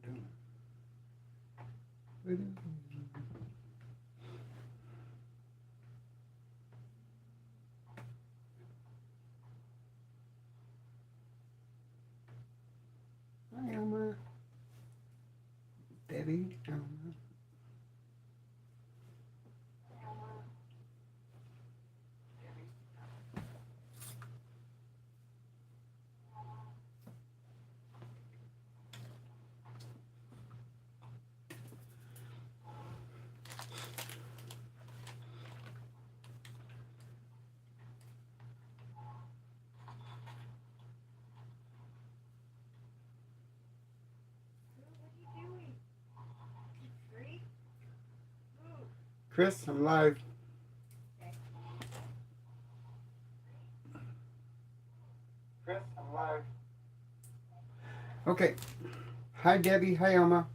Hi, Elma. Debbie, Elma. Chris, I'm live. Chris, I'm live. Okay. Hi, Debbie. Hi, Elma.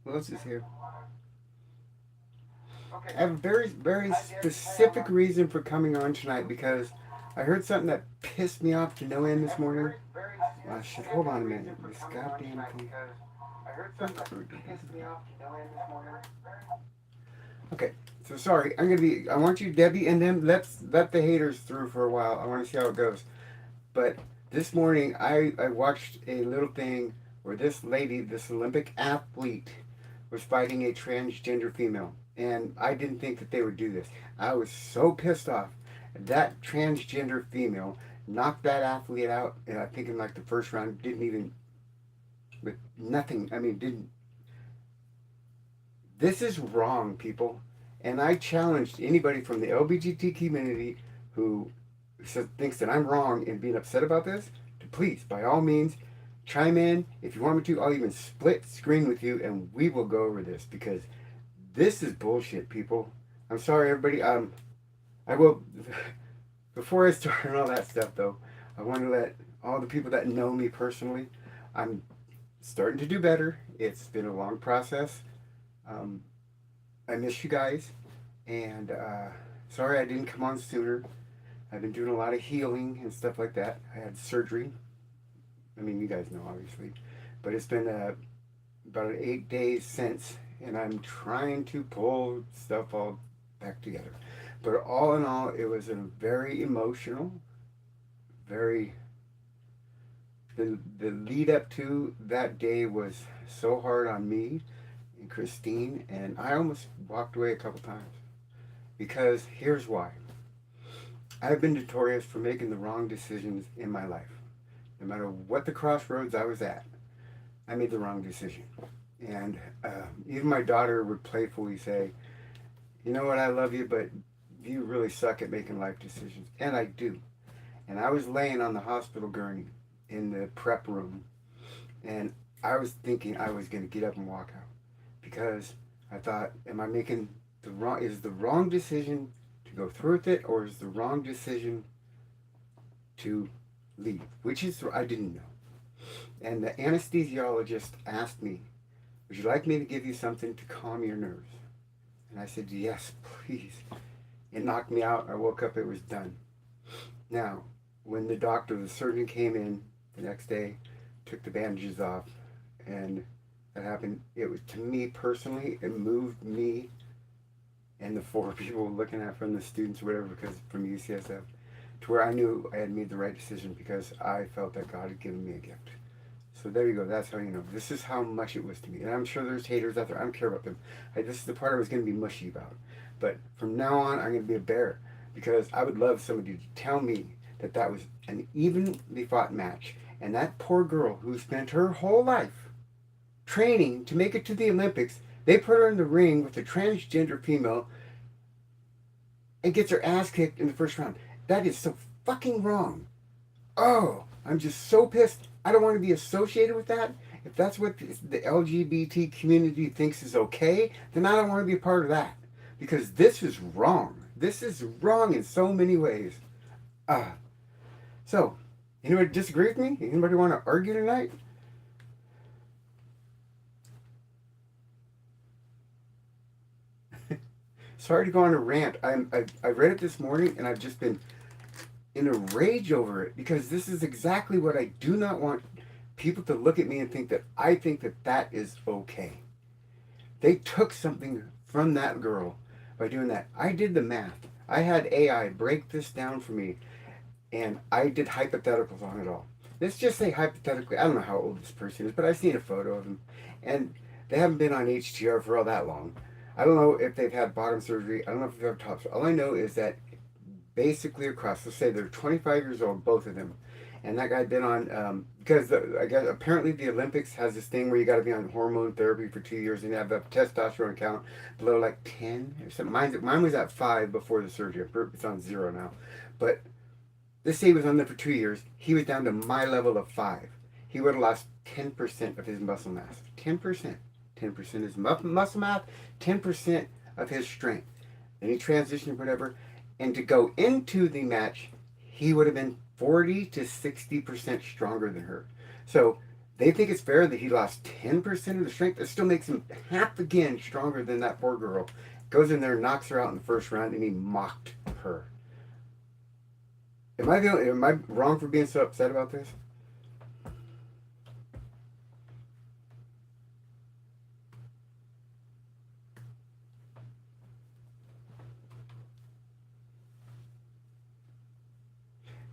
Who else is here? Okay. I have a very specific reason for coming on tonight because I heard something that pissed me off to no end this morning. Shit, hold on a minute. This goddamn thing. I heard something that pissed me off to no end this morning. Okay, so sorry. I'm gonna be. I want you, Debbie, and then let the haters through for a while. I want to see how it goes. But this morning, I watched a little thing where this lady, this Olympic athlete, was fighting a transgender female, and I didn't think that they would do this. I was so pissed off. That transgender female knocked that athlete out. I think in like the first round. Didn't even with nothing. I mean, didn't. This is wrong, people. And I challenged anybody from the LGBT community who thinks that I'm wrong and being upset about this to please, by all means, chime in. If you want me to, I'll even split screen with you and we will go over this because this is bullshit, people. I'm sorry, everybody. I will. Before I start and all that stuff, though, I want to let all the people that know me personally, I'm starting to do better. It's been a long process. Um, I miss you guys, and sorry I didn't come on sooner. I've been doing a lot of healing and stuff like that. I had surgery. I mean, you guys know, obviously. But it's been about 8 days since, and I'm trying to pull stuff all back together. But all in all, it was a very emotional, very. The lead up to that day was so hard on me and Christine, and I almost walked away a couple times. Because here's why. I've been notorious for making the wrong decisions in my life. No matter what the crossroads I was at, I made the wrong decision. And even my daughter would playfully say, "You know what, I love you, but you really suck at making life decisions." And I do. And I was laying on the hospital gurney in the prep room, and I was thinking I was going to get up and walk out because I thought, am I making the wrong, is the wrong decision to go through with it, or is the wrong decision to leave? Which is, I didn't know. And the anesthesiologist asked me, "Would you like me to give you something to calm your nerves?" And I said, "Yes, please." It knocked me out. I woke up, it was done. Now, when the surgeon came in the next day, took the bandages off, and that happened, it was, to me personally, it moved me and the four people looking at from the students or whatever, because from UCSF, to where I knew I had made the right decision because I felt that God had given me a gift. So there you go. That's how you know. This is how much it was to me. And I'm sure there's haters out there. I don't care about them. This is the part I was going to be mushy about. But from now on, I'm going to be a bear because I would love somebody to tell me that that was an evenly fought match. And that poor girl who spent her whole life training to make it to the Olympics, they put her in the ring with a transgender female and gets her ass kicked in the first round. That is so fucking wrong. Oh, I'm just so pissed. I don't want to be associated with that. If that's what the LGBT community thinks is okay, then I don't want to be a part of that. Because this is wrong. This is wrong in so many ways. Uh, so, anybody disagree with me? Anybody want to argue tonight? Sorry to go on a rant. I read it this morning and I've just been in a rage over it because this is exactly what I do not want people to look at me and think that I think that that is okay. They took something from that girl by doing that. I did the math. I had AI break this down for me, and I did hypotheticals on it all. Let's just say hypothetically, I don't know how old this person is, but I've seen a photo of them, and they haven't been on HTR for all that long. I don't know if they've had bottom surgery. I don't know if they've had top surgery. All I know is that basically across, let's say they're 25 years old, both of them, and that guy been on because I guess apparently the Olympics has this thing where you got to be on hormone therapy for 2 years and you have a testosterone count below like 10 or something. Mine was at 5 before the surgery. It's on 0 now, but let's say he was on there for 2 years. He was down to my level of 5. He would have lost 10% of his muscle mass. 10%. 10% is muscle mass. 10% of his strength. Then he transitioned, whatever, and to go into the match, he would have been 40 to 60% stronger than her. So they think it's fair that he lost 10% of the strength. It still makes him half again stronger than that poor girl. Goes in there, knocks her out in the first round, and he mocked her. Am I wrong for being so upset about this?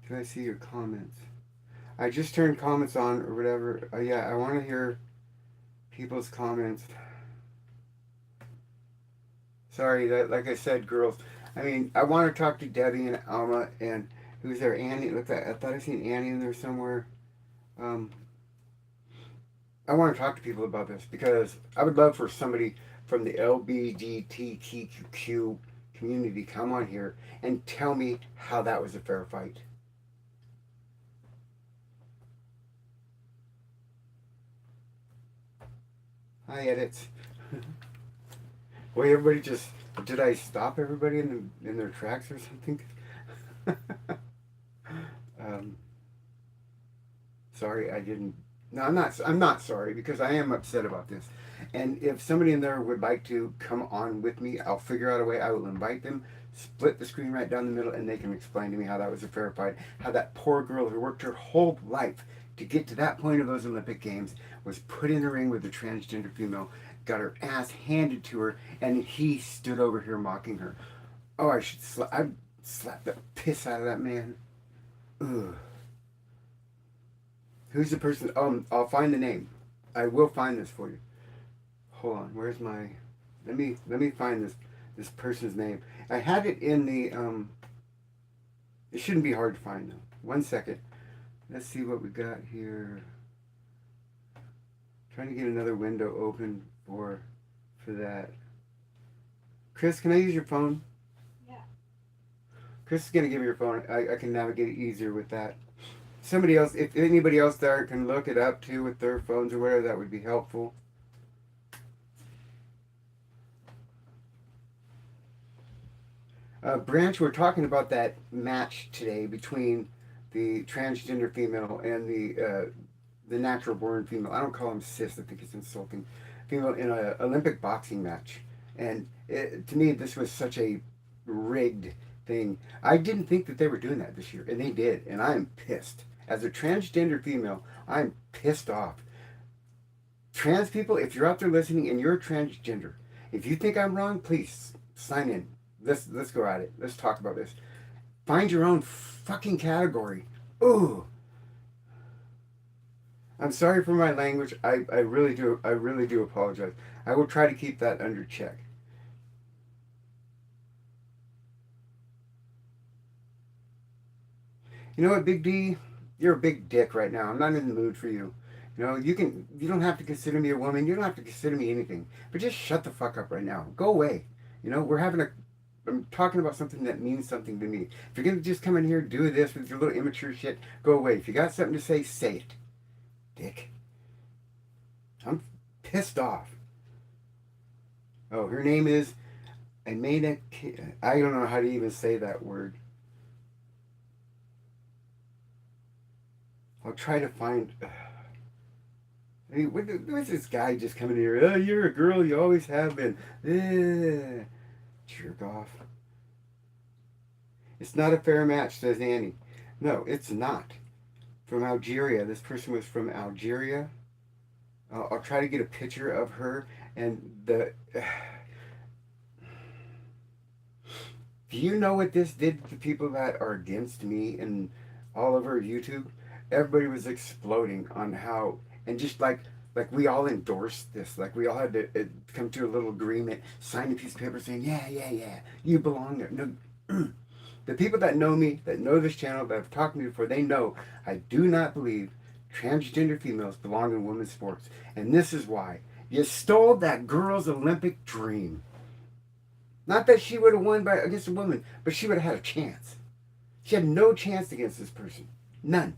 Can I see your comments? I just turned comments on or whatever. Yeah, I want to hear people's comments. Sorry, that like I said, girls. I mean, I want to talk to Debbie and Alma and who's there? Annie. Look, I thought I seen Annie in there somewhere. Um, I want to talk to people about this because I would love for somebody from the LGBTQ community come on here and tell me how that was a fair fight. Hi, edits. Wait, everybody just did I stop everybody in their tracks or something? um, sorry, I didn't. No, I'm not. I'm not sorry because I am upset about this. And if somebody in there would like to come on with me, I'll figure out a way. I will invite them, split the screen right down the middle, and they can explain to me how that was a fair fight. How that poor girl who worked her whole life to get to that point of those Olympic Games was put in the ring with a transgender female, got her ass handed to her, and he stood over here mocking her. Oh, I'd slap the piss out of that man. Ugh. Who's the person? I'll find the name. I will find this for you. Hold on. Where's my? Let me find this person's name. I had it in the. It shouldn't be hard to find though. 1 second. Let's see what we got here. Trying to get another window open for that. Chris, can I use your phone? Yeah. Chris is gonna give me your phone. I can navigate it easier with that. Somebody else, if anybody else there can look it up too with their phones or whatever, that would be helpful. Branch, we're talking about that match today between the transgender female and the natural born female. I don't call them cis. I think it's insulting. Female in an Olympic boxing match, and to me, this was such a rigged thing. I didn't think that they were doing that this year, and they did, and I'm pissed. As a transgender female, I'm pissed off. Trans people, if you're out there listening and you're transgender, if you think I'm wrong, please sign in. Let's go at it. Let's talk about this. Find your own fucking category. Ooh. I'm sorry for my language. I really do. I really do apologize. I will try to keep that under check. You know what, Big D? You're a big dick right now. I'm not in the mood for you. You don't have to consider me a woman. You don't have to consider me anything. But just shut the fuck up right now. Go away. I'm talking about something that means something to me. If you're gonna just come in here, do this with your little immature shit, go away. If you got something to say it. Dick. I'm pissed off. Oh, her name is Amanda. I don't know how to even say that word. I'll try to find. Hey, what's this guy just coming here? Oh, you're a girl. You always have been. Jerk off. It's not a fair match, says Annie. No, it's not. from Algeria. This person was from Algeria. I'll try to get a picture of her and the. Do you know what this did to people that are against me and all over YouTube? Everybody was exploding on how, and just like we all endorsed this, like we all had to come to a little agreement, sign a piece of paper saying, yeah, yeah, yeah, you belong there. No, the people that know me, that know this channel, that have talked to me before, they know I do not believe transgender females belong in women's sports, and this is why. You stole that girl's Olympic dream. Not that she would have won by against a woman, but she would have had a chance. She had no chance against this person. None.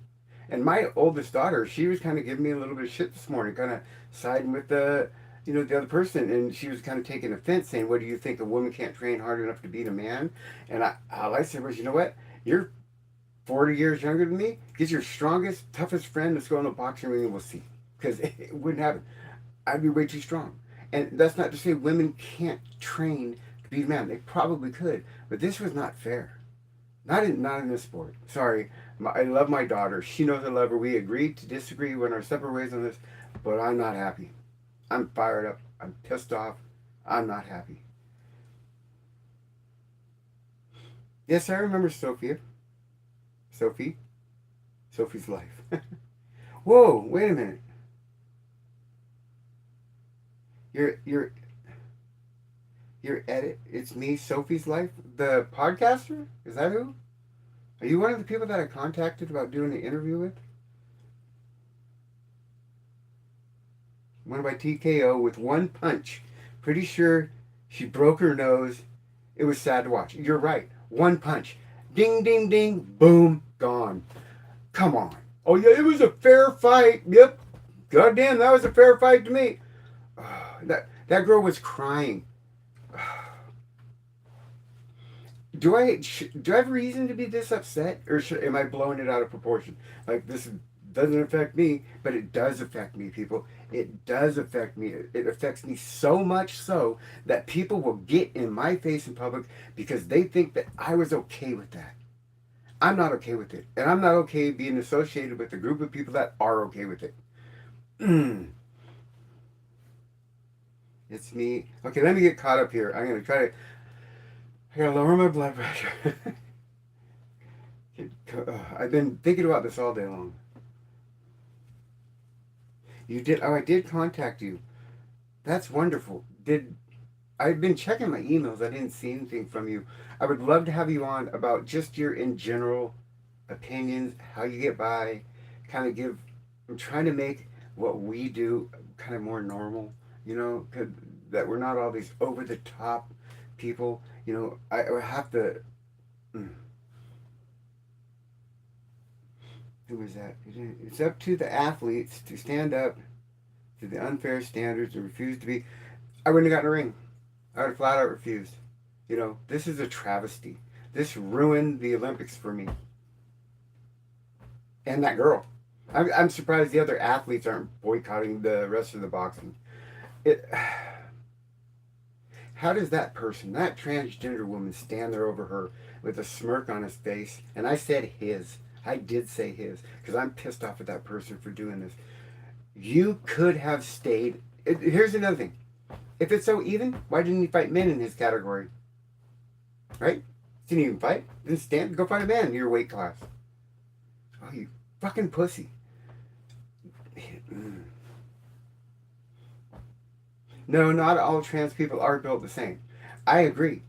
And my oldest daughter, she was kind of giving me a little bit of shit this morning, kind of siding with the other person, and she was kind of taking offense, saying, "What do you think? A woman can't train hard enough to beat a man?" And all I said was, "You know what? You're 40 years younger than me. Get your strongest, toughest friend. Let's go in the boxing ring and we'll see." Because it wouldn't happen. I'd be way too strong. And that's not to say women can't train to beat a man. They probably could, but this was not fair. Not in this sport. Sorry, I love my daughter. She knows I love her. We agreed to disagree, went our separate ways on this, but I'm not happy. I'm fired up. I'm pissed off. I'm not happy. Yes, I remember Sophia. Sophie. Sophie's life. Whoa! Wait a minute. You're your edit. It's me, Sophie's life. The podcaster. Is that who? Are you one of the people that I contacted about doing an interview with? Won by TKO with one punch. Pretty sure she broke her nose. It was sad to watch. You're right. One punch. Ding, ding, ding. Boom. Gone. Come on. Oh, yeah, it was a fair fight. Yep. Goddamn, that was a fair fight to me. That girl was crying. Do I have reason to be this upset, or am I blowing it out of proportion? Like, this doesn't affect me, but it does affect me, people. It does affect me. It affects me so much so that people will get in my face in public because they think that I was okay with that. I'm not okay with it, and I'm not okay being associated with a group of people that are okay with it. It's me. Okay, let me get caught up here. I'm gonna try to. I gotta lower my blood pressure. I've been thinking about this all day long. You did? Oh, I did contact you. That's wonderful. I've been checking my emails. I didn't see anything from you. I would love to have you on about just your in general opinions, how you get by, kind of give. I'm trying to make what we do kind of more normal. That we're not all these over the top people. I have to. Who was that? It's up to the athletes to stand up to the unfair standards and refuse to be. I wouldn't have gotten a ring. I would have flat out refused. This is a travesty. This ruined the Olympics for me. And that girl. I'm surprised the other athletes aren't boycotting the rest of the boxing. How does that person, that transgender woman, stand there over her with a smirk on his face? And I said his. I did say his, because I'm pissed off at that person for doing this. You could have stayed. Here's another thing. If it's so even, why didn't he fight men in his category? Right? Didn't even fight. Didn't stand. Go fight a man in your weight class. Oh, you fucking pussy. No, not all trans people are built the same. I agree,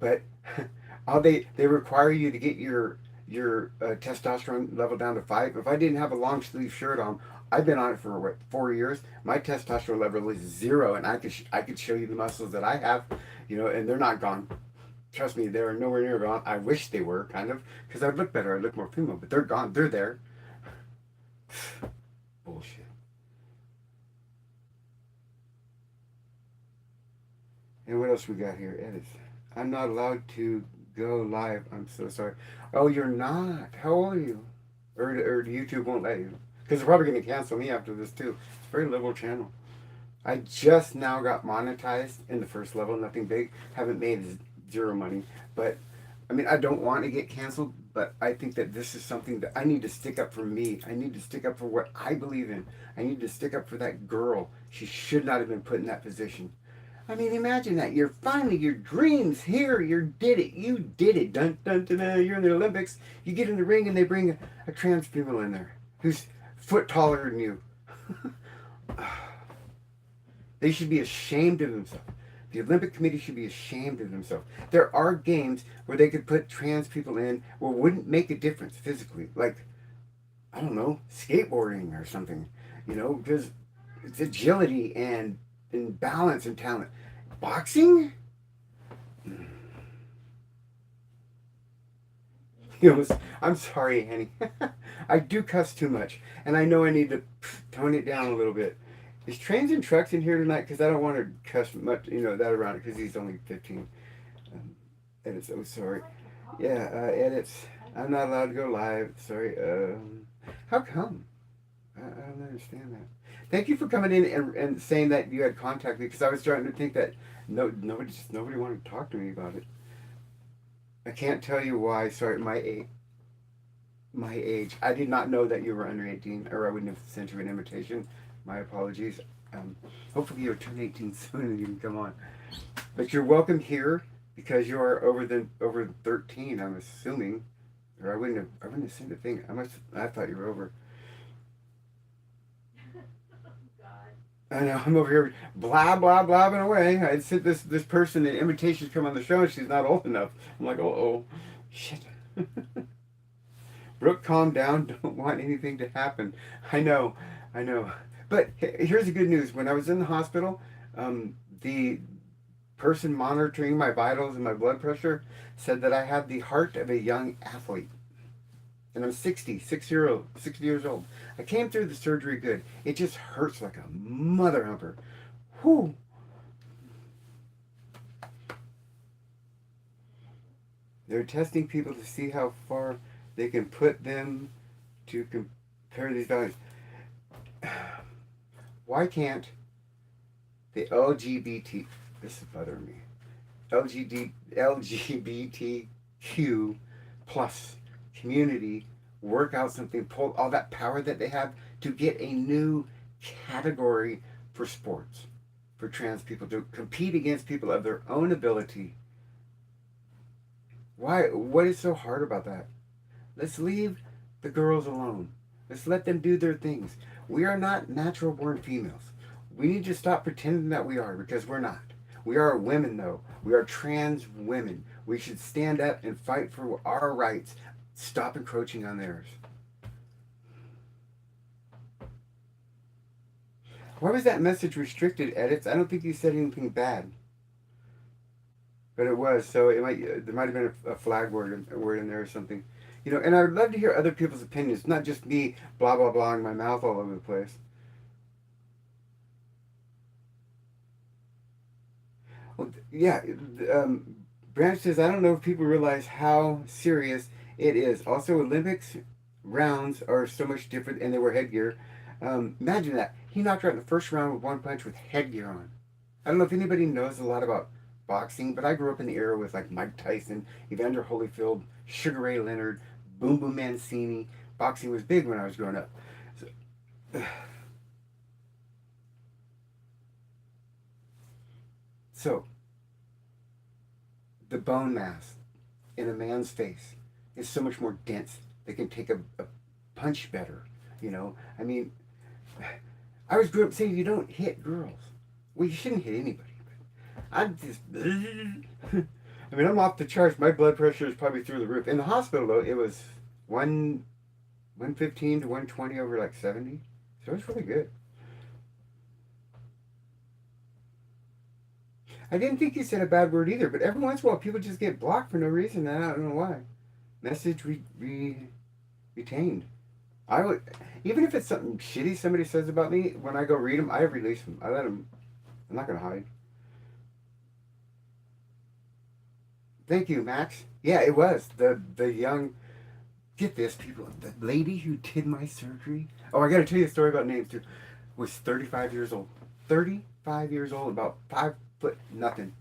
but all they require you to get your testosterone level down to 5. If I didn't have a long sleeve shirt on, I've been on it for what, 4 years. My testosterone level is 0, and I could show you the muscles that I have, and they're not gone. Trust me, they're nowhere near gone. I wish they were, kind of, because I'd look better. I'd look more female, but they're gone. They're there. Bullshit. And what else we got here? Edits. I'm not allowed to go live. I'm so sorry. Oh, you're not. How old are you? Or YouTube won't let you. Because they're probably going to cancel me after this too. It's a very liberal channel. I just now got monetized in the first level. Nothing big. Haven't made 0 money. But I mean, I don't want to get canceled, but I think that this is something that I need to stick up for me. I need to stick up for what I believe in. I need to stick up for that girl. She should not have been put in that position. I mean, imagine that. You're finally, your dreams here. You did it. You did it. Dun, dun, dun, dun. You're in the Olympics. You get in the ring and they bring a trans female in there who's foot taller than you. They should be ashamed of themselves. The Olympic Committee should be ashamed of themselves. There are games where they could put trans people in where it wouldn't make a difference physically. Like, I don't know, skateboarding or something. Because it's agility and balance and talent. Boxing? I'm sorry, Annie. I do cuss too much. And I know I need to tone it down a little bit. Is Trains and Trucks in here tonight? Because I don't want to cuss much, that around because he's only 15. Edits, oh, sorry. Yeah, edits. I'm not allowed to go live. Sorry. How come? I don't understand that. Thank you for coming in and saying that you had contact me because I was starting to think that nobody wanted to talk to me about it. I can't tell you why. Sorry, my age. I did not know that you were under 18, or I wouldn't have sent you an invitation. My apologies. Hopefully you'll turn 18 soon and you can come on. But you're welcome here because you are over 13. I'm assuming, or I wouldn't have sent a thing. I thought you were over. I know, I'm over here blah blah blabbing away. I sent this person an invitation to come on the show and she's not old enough. I'm like, oh shit. Brooke, calm down. Don't want anything to happen. I know. But here's the good news. When I was in the hospital, the person monitoring my vitals and my blood pressure said that I have the heart of a young athlete. And I'm 60 years old. I came through the surgery good. It just hurts like a mother humper. Whew. They're testing people to see how far they can put them to compare these values. Why can't the this is bothering me, LGBTQ plus community work out something, pull all that power that they have to get a new category for sports, for trans people to compete against people of their own ability? Why? What is so hard about that? Let's leave the girls alone. Let's let them do their things. We are not natural born females. We need to stop pretending that we are, because we're not. We are women, though. We are trans women. We should stand up and fight for our rights. Stop encroaching on theirs. Why was that message restricted, edits? I don't think you said anything bad. But it was, so there might have been a flag word in there or something. And I would love to hear other people's opinions, not just me blah, blah, blahing my mouth all over the place. Well, yeah, Branch says, I don't know if people realize how serious it is. Also, Olympics rounds are so much different, and they wear headgear. Imagine that. He knocked her out in the first round with one punch with headgear on. I don't know if anybody knows a lot about boxing, but I grew up in the era with like Mike Tyson, Evander Holyfield, Sugar Ray Leonard, Boom Boom Mancini. Boxing was big when I was growing up. So the bone mass in a man's face is so much more dense. They can take a punch better. I mean, I was grew up saying you don't hit girls. Well, you shouldn't hit anybody. I'm just. I mean, I'm off the charts. My blood pressure is probably through the roof. In the hospital, though, it was 115 to 120 over like 70. So it's really good. I didn't think you said a bad word either, but every once in a while people just get blocked for no reason, and I don't know why. Message retained. I would, even if it's something shitty somebody says about me, when I go read them, I release them. I let them. I'm not gonna hide. Thank you, Max. Yeah, it was the young. Get this, people. The lady who did my surgery. Oh, I got to tell you a story about names too. Was 35 years old. 35 years old, about 5 foot nothing.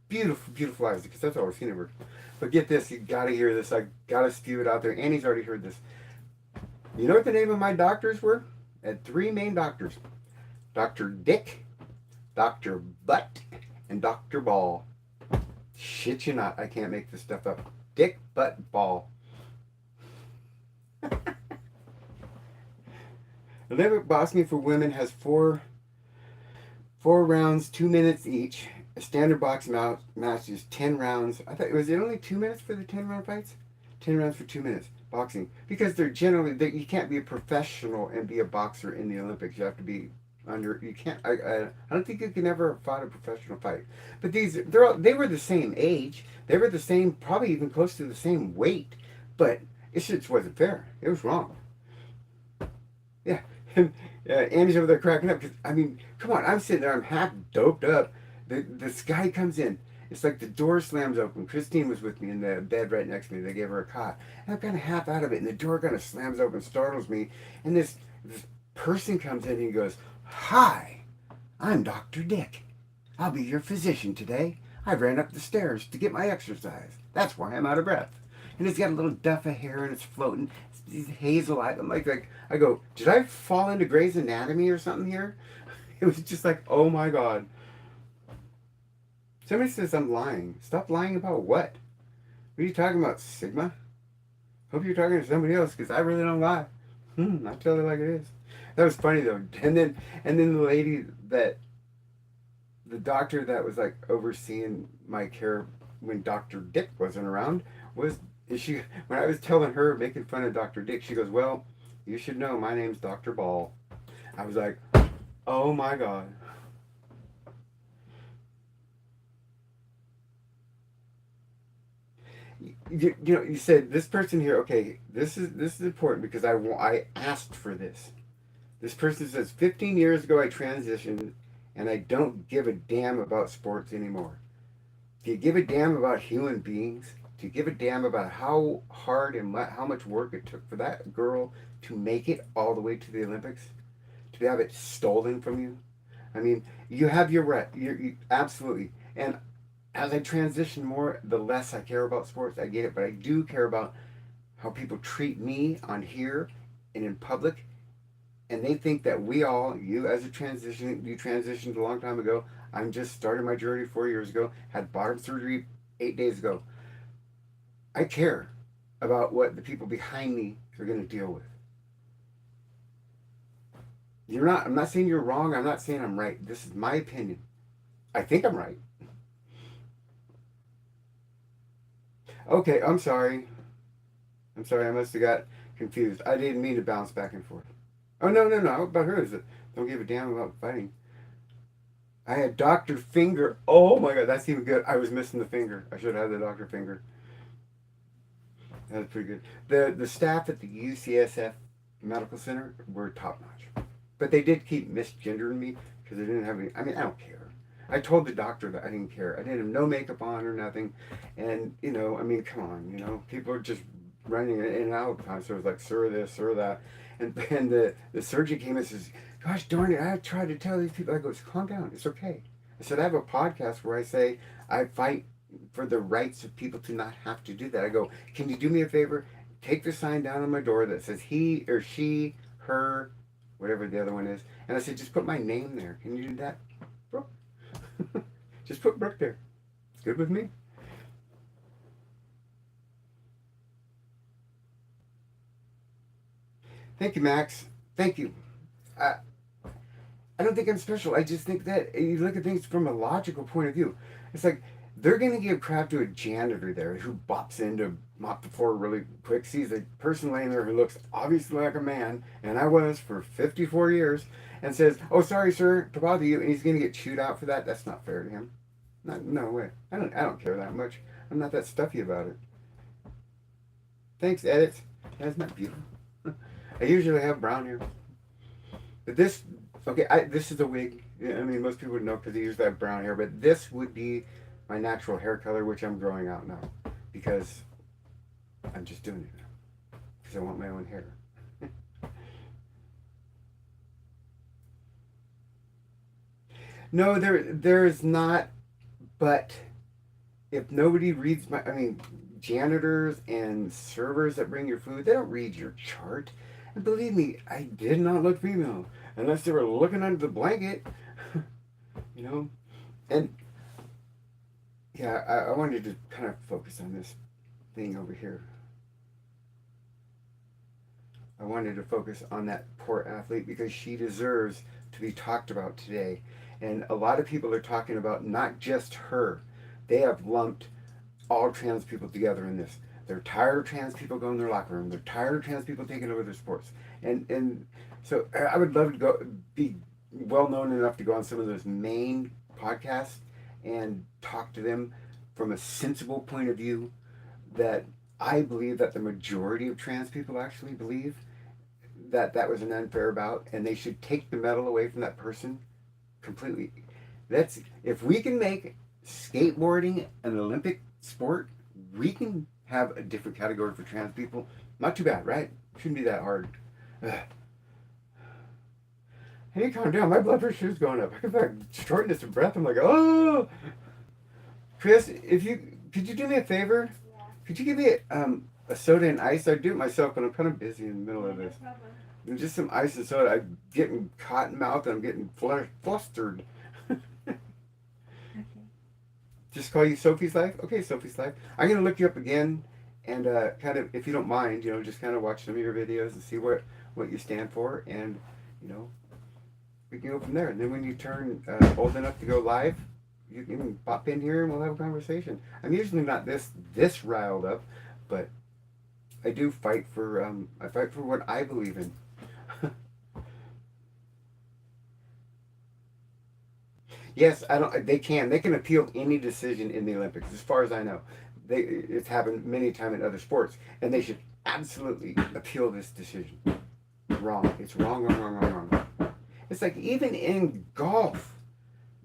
Beautiful, beautiful eyes, because that's all I've seen of her. But get this, you gotta hear this. I gotta spew it out there. Annie's already heard this. You know what the name of my doctors were? I had three main doctors: Dr. Dick, Dr. Butt, and Dr. Ball. Shit you not, I can't make this stuff up. Dick, Butt, Ball. Olympic boxing for women has four rounds, 2 minutes each. A standard boxing match is 10 rounds. I thought, was it only 2 minutes for the 10 round fights? 10 rounds for 2 minutes. Boxing. Because they're generally, you can't be a professional and be a boxer in the Olympics. You have to be under, you can't, I don't think you can ever have fought a professional fight. But they were the same age. They were the same, probably even close to the same weight. But it just wasn't fair. It was wrong. Yeah. Andy's over there cracking up because, I mean, come on, I'm sitting there, I'm half doped up. This guy comes in. It's like the door slams open. Christine was with me in the bed right next to me. They gave her a cot. And I'm kind of half out of it, and the door kind of slams open, startles me. And this person comes in and he goes, "Hi, I'm Dr. Dick. I'll be your physician today. I ran up the stairs to get my exercise. That's why I'm out of breath." And he's got a little duff of hair and it's floating. These hazel eyes. I'm like, I go, did I fall into Grey's Anatomy or something here? It was just like, oh my God. Somebody says I'm lying. Stop lying about what? What are you talking about, Sigma? Hope you're talking to somebody else because I really don't lie. I tell it like it is. That was funny though. And then the lady the doctor that was like overseeing my care when Dr. Dick wasn't around was she when I was telling her making fun of Dr. Dick, she goes, "Well, you should know my name's Dr. Ball." I was like, "Oh my God." You said this person here. Okay, this is important because I asked for this. This person says 15 years ago I transitioned and I don't give a damn about sports anymore. Do you give a damn about human beings? Do you give a damn about how hard and how much work it took for that girl to make it all the way to the Olympics? To have it stolen from you? I mean, you have your right. You absolutely. And as I transition more, the less I care about sports. I get it, but I do care about how people treat me on here and in public. And they think that you as you transitioned a long time ago. I'm just starting my journey 4 years ago. Had bottom surgery 8 days ago. I care about what the people behind me are going to deal with. I'm not saying you're wrong. I'm not saying I'm right. This is my opinion. I think I'm right. Okay, I'm sorry. I'm sorry. I must have got confused. I didn't mean to bounce back and forth. Oh, no, no, no. About her. Don't give a damn about fighting. I had Dr. Finger. Oh my God, that's even good. I was missing the finger. I should have had the Dr. Finger. That was pretty good. The staff at the UCSF Medical Center were top notch. But they did keep misgendering me because they didn't have any. I mean, I don't care. I told the doctor that I didn't care. I didn't have no makeup on or nothing. And, I mean, come on, people are just running in and out of the time. So it was like, sir this, sir that. And the surgeon came and says, "Gosh darn it, I tried to tell these people." I go, "Calm down, it's okay." I said, "I have a podcast where I say I fight for the rights of people to not have to do that." I go, "Can you do me a favor? Take the sign down on my door that says he or she, her, whatever the other one is." And I said, "Just put my name there. Can you do that, Brooke?" Just put Brooke there. It's good with me. Thank you, Max. Thank you. I, I don't think I'm special. I just think that you look at things from a logical point of view. It's like they're going to give crap to a janitor there who bops in to mop the floor really quick, sees a person laying there who looks obviously like a man, and I was for 54 years, and says, "Oh, sorry, sir, to bother you," and he's going to get chewed out for that. That's not fair to him. No way. I don't care that much. I'm not that stuffy about it. Thanks, edit. That's not beautiful. I usually have brown hair. But okay, this is a wig. Yeah, I mean, most people would know because they usually have brown hair, but this would be my natural hair color, which I'm growing out now because I'm just doing it now because I want my own hair. No, there is not, but if nobody reads my, I mean, janitors and servers that bring your food, they don't read your chart. And believe me, I did not look female unless they were looking under the blanket, you know. And yeah, I wanted to kind of focus on this thing over here. I wanted to focus on that poor athlete because she deserves to be talked about today. And a lot of people are talking about not just her. They have lumped all trans people together in this. They're tired of trans people going in their locker room. They're tired of trans people taking over their sports. And so I would love to go be well known enough to go on some of those main podcasts and talk to them from a sensible point of view that I believe that the majority of trans people actually believe that that was an unfair bout and they should take the medal away from that person completely. That's if we can make skateboarding an Olympic sport, we can have a different category for trans people. Not too bad, right? Shouldn't be that hard. Ugh. Hey, calm down. My blood pressure's going up. I get back shortness of breath. I'm like, oh, Chris, if you could you do me a favor? Could you give me a soda and ice? I'd do it myself, but I'm kind of busy in the middle of this. And just some ice and soda. I'm getting cotton mouth and I'm getting flustered. Okay. Just call you Sophie's Life? Okay, Sophie's Life. I'm going to look you up again and kind of, if you don't mind, just kind of watch some of your videos and see what you stand for. And, you know, we can go from there. And then when you turn old enough to go live, you can pop in here and we'll have a conversation. I'm usually not this riled up, but I do fight for what I believe in. Yes, I don't. They can appeal any decision in the Olympics, as far as I know. It's happened many times in other sports, and they should absolutely appeal this decision. Wrong. It's wrong, wrong, wrong, wrong, wrong. It's like even in golf,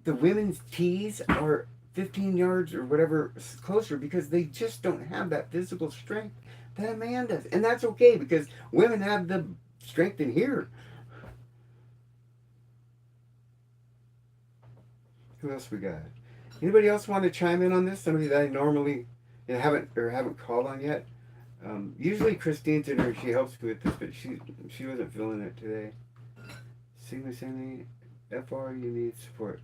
the women's tees are 15 yards or whatever closer because they just don't have that physical strength that a man does, and that's okay because women have the strength in here. Who else we got? Anybody else want to chime in on this? Somebody that I normally haven't called on yet. Usually Christine's in here. She helps me with this, but she wasn't feeling it today. Sigma Sandy, FR you need support.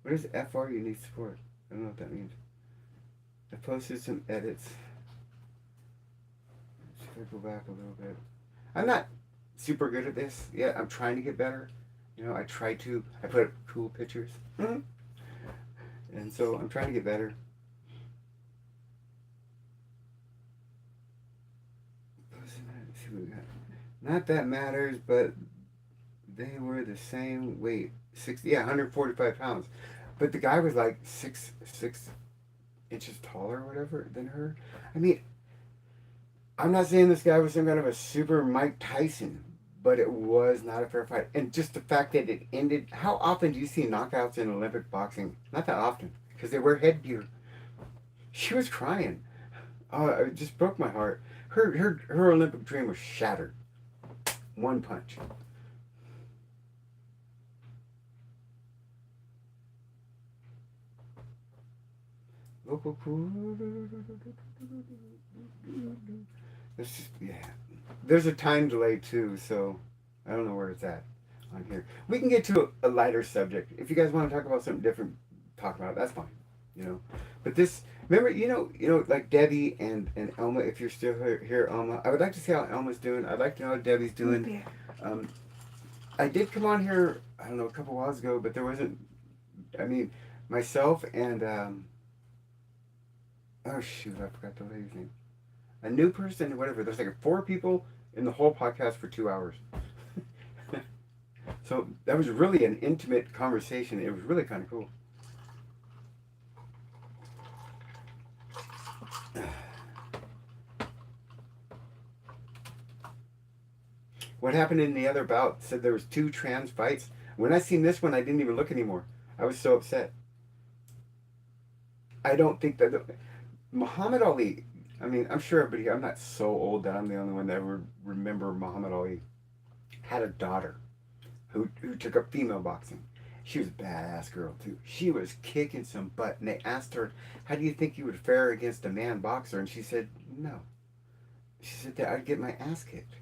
What is FR you need support? I don't know what that means. I posted some edits. Let's see if I go back a little bit. I'm not super good at this yet. I'm trying to get better. I try to. I put up cool pictures. And so I'm trying to get better. Let's see what we got. Not that matters, but they were the same weight. 145 pounds. But the guy was like 6 inches taller or whatever than her. I mean, I'm not saying this guy was some kind of a super Mike Tyson, but it was not a fair fight. And just the fact that it ended. How often do you see knockouts in Olympic boxing? Not that often, because they wear headgear. She was crying. Oh, it just broke my heart. Her Olympic dream was shattered. One punch. Local cool. It's just, yeah. There's a time delay too, so I don't know where it's at on here. We can get to a lighter subject. If you guys want to talk about something different, talk about it. That's fine, you know. But this, remember, like Debbie and Elma. If you're still here, Elma, I would like to see how Elma's doing. I'd like to know how Debbie's doing. I did come on here, I don't know, a couple whiles ago, but there wasn't. I mean, myself and oh shoot, I forgot the lady's name. A new person, whatever. There's like 4 people in the whole podcast for 2 hours. So that was really an intimate conversation. It was really kind of cool. What happened in the other bout? Said there was 2 trans fights. When I seen this one, I didn't even look anymore. I was so upset. I don't think that Muhammad Ali. I mean, I'm sure everybody. I'm not so old that I'm the only one that would remember Muhammad Ali had a daughter who took up female boxing. She was a badass girl too. She was kicking some butt, and they asked her, "How do you think you would fare against a man boxer?" And she said, "No." She said that I'd get my ass kicked.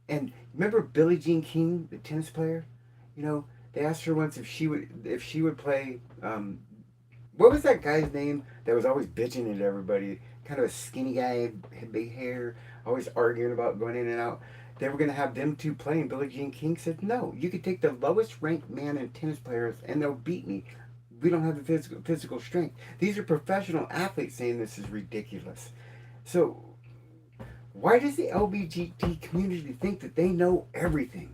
And remember Billie Jean King, the tennis player? You know, they asked her once if she would play. What was that guy's name that was always bitching at everybody? Kind of a skinny guy, had big hair, always arguing about going in and out. They were going to have them two playing. Billie Jean King said, "No, you could take the lowest ranked man in tennis players and they'll beat me. We don't have the physical strength." These are professional athletes saying this is ridiculous. So why does the LGBT community think that they know everything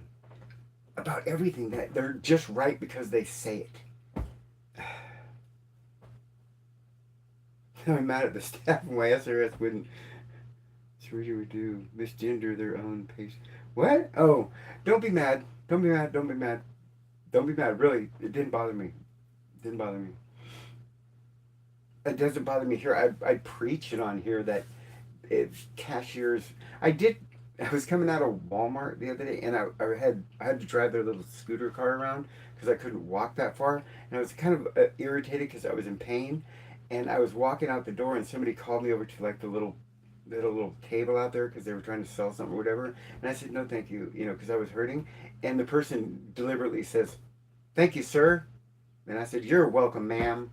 about everything, that they're just right because they say it? I'm mad at the staff of my SRS wouldn't. Surgery would do misgender their own patient. What? Oh, don't be mad. Don't be mad. Don't be mad. Don't be mad. Really, it didn't bother me. It didn't bother me. It doesn't bother me here. I preach it on here that cashiers. I did. I was coming out of Walmart the other day, and I had to drive their little scooter car around because I couldn't walk that far, and I was kind of irritated because I was in pain, and I was walking out the door, and somebody called me over to like the little table out there because they were trying to sell something or whatever, and I said no, thank you, because I was hurting, and the person deliberately says, "Thank you, sir," and I said, "You're welcome, ma'am,"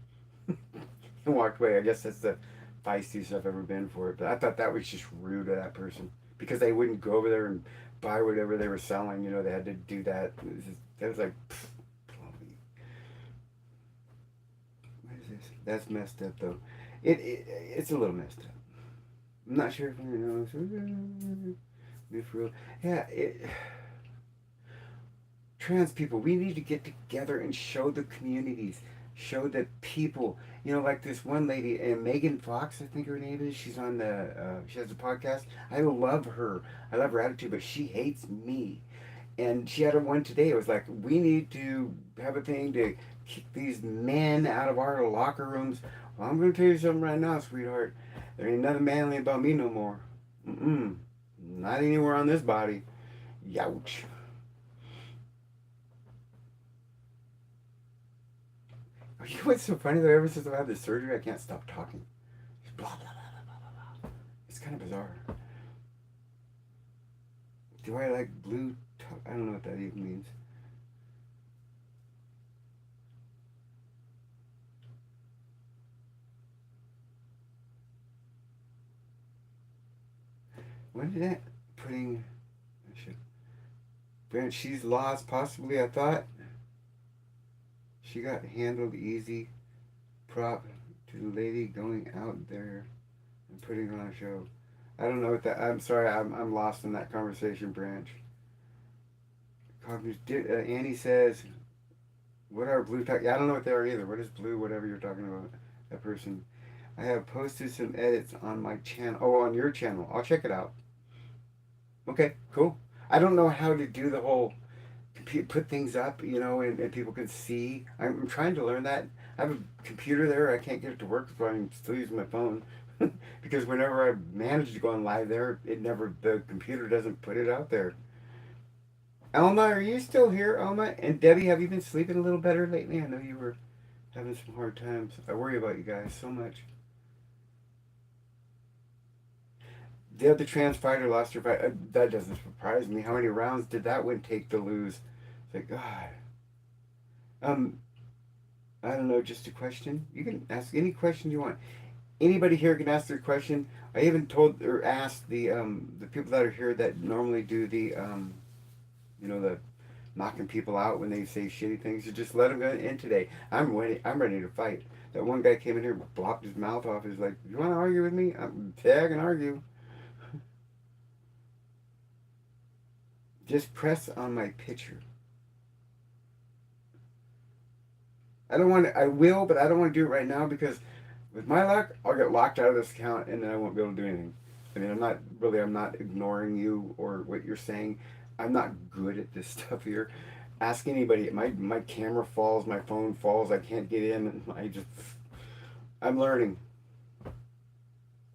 and walked away. I guess that's the feistiest I've ever been for it. But I thought that was just rude of that person because they wouldn't go over there and buy whatever they were selling. They had to do that. That was like, pfft, what is this? That's messed up though. It's a little messed up. I'm not sure if for real. Yeah, trans people, we need to get together and show the communities, show the people, like this one lady, and Megan Fox, I think her name is. She's on she has a podcast. I love her. I love her attitude, but she hates me. And she had a one today. It was like, we need to have a thing to kick these men out of our locker rooms. Well, I'm going to tell you something right now, sweetheart. There ain't nothing manly about me no more. Mm-mm. Not anywhere on this body. Youch. You know what's so funny though? Ever since I've had this surgery, I can't stop talking. Just blah, blah, blah, blah, blah, blah. It's kind of bizarre. Do I like blue talk? I don't know what that even means. When did that putting? I should. Brand, she's lost. Possibly, I thought she got handled easy. Prop to the lady going out there and putting on a show. I don't know what that. I'm sorry. I'm lost in that conversation, Branch. Annie says, "What are blue talk?" Yeah, I don't know what they are either. What is blue? Whatever you're talking about. That person. I have posted some edits on my channel. Oh, on your channel. I'll check it out. Okay, cool. I don't know how to do the whole put things up, and people can see. I'm trying to learn that. I have a computer there. I can't get it to work, so I'm still using my phone. Because whenever I manage to go on live there, the computer doesn't put it out there. Elma, are you still here, Elma? And Debbie, have you been sleeping a little better lately? I know you were having some hard times. I worry about you guys so much. The other trans fighter lost her fight. That doesn't surprise me. How many rounds did that one take to lose? It's like, God. Um, I don't know, just a question. You can ask any question you want. Anybody here can ask their question. I even told or asked the people that are here that normally do the knocking people out when they say shitty things. To just let them go in today. I'm ready. I'm ready to fight. That one guy came in here and blocked his mouth off. He's like, "You want to argue with me? I can argue. Just press on my picture." I don't want to. I will, but I don't want to do it right now because with my luck, I'll get locked out of this account and then I won't be able to do anything. I mean, I'm not ignoring you or what you're saying. I'm not good at this stuff here. Ask anybody. My camera falls, my phone falls, I can't get in, and I'm learning.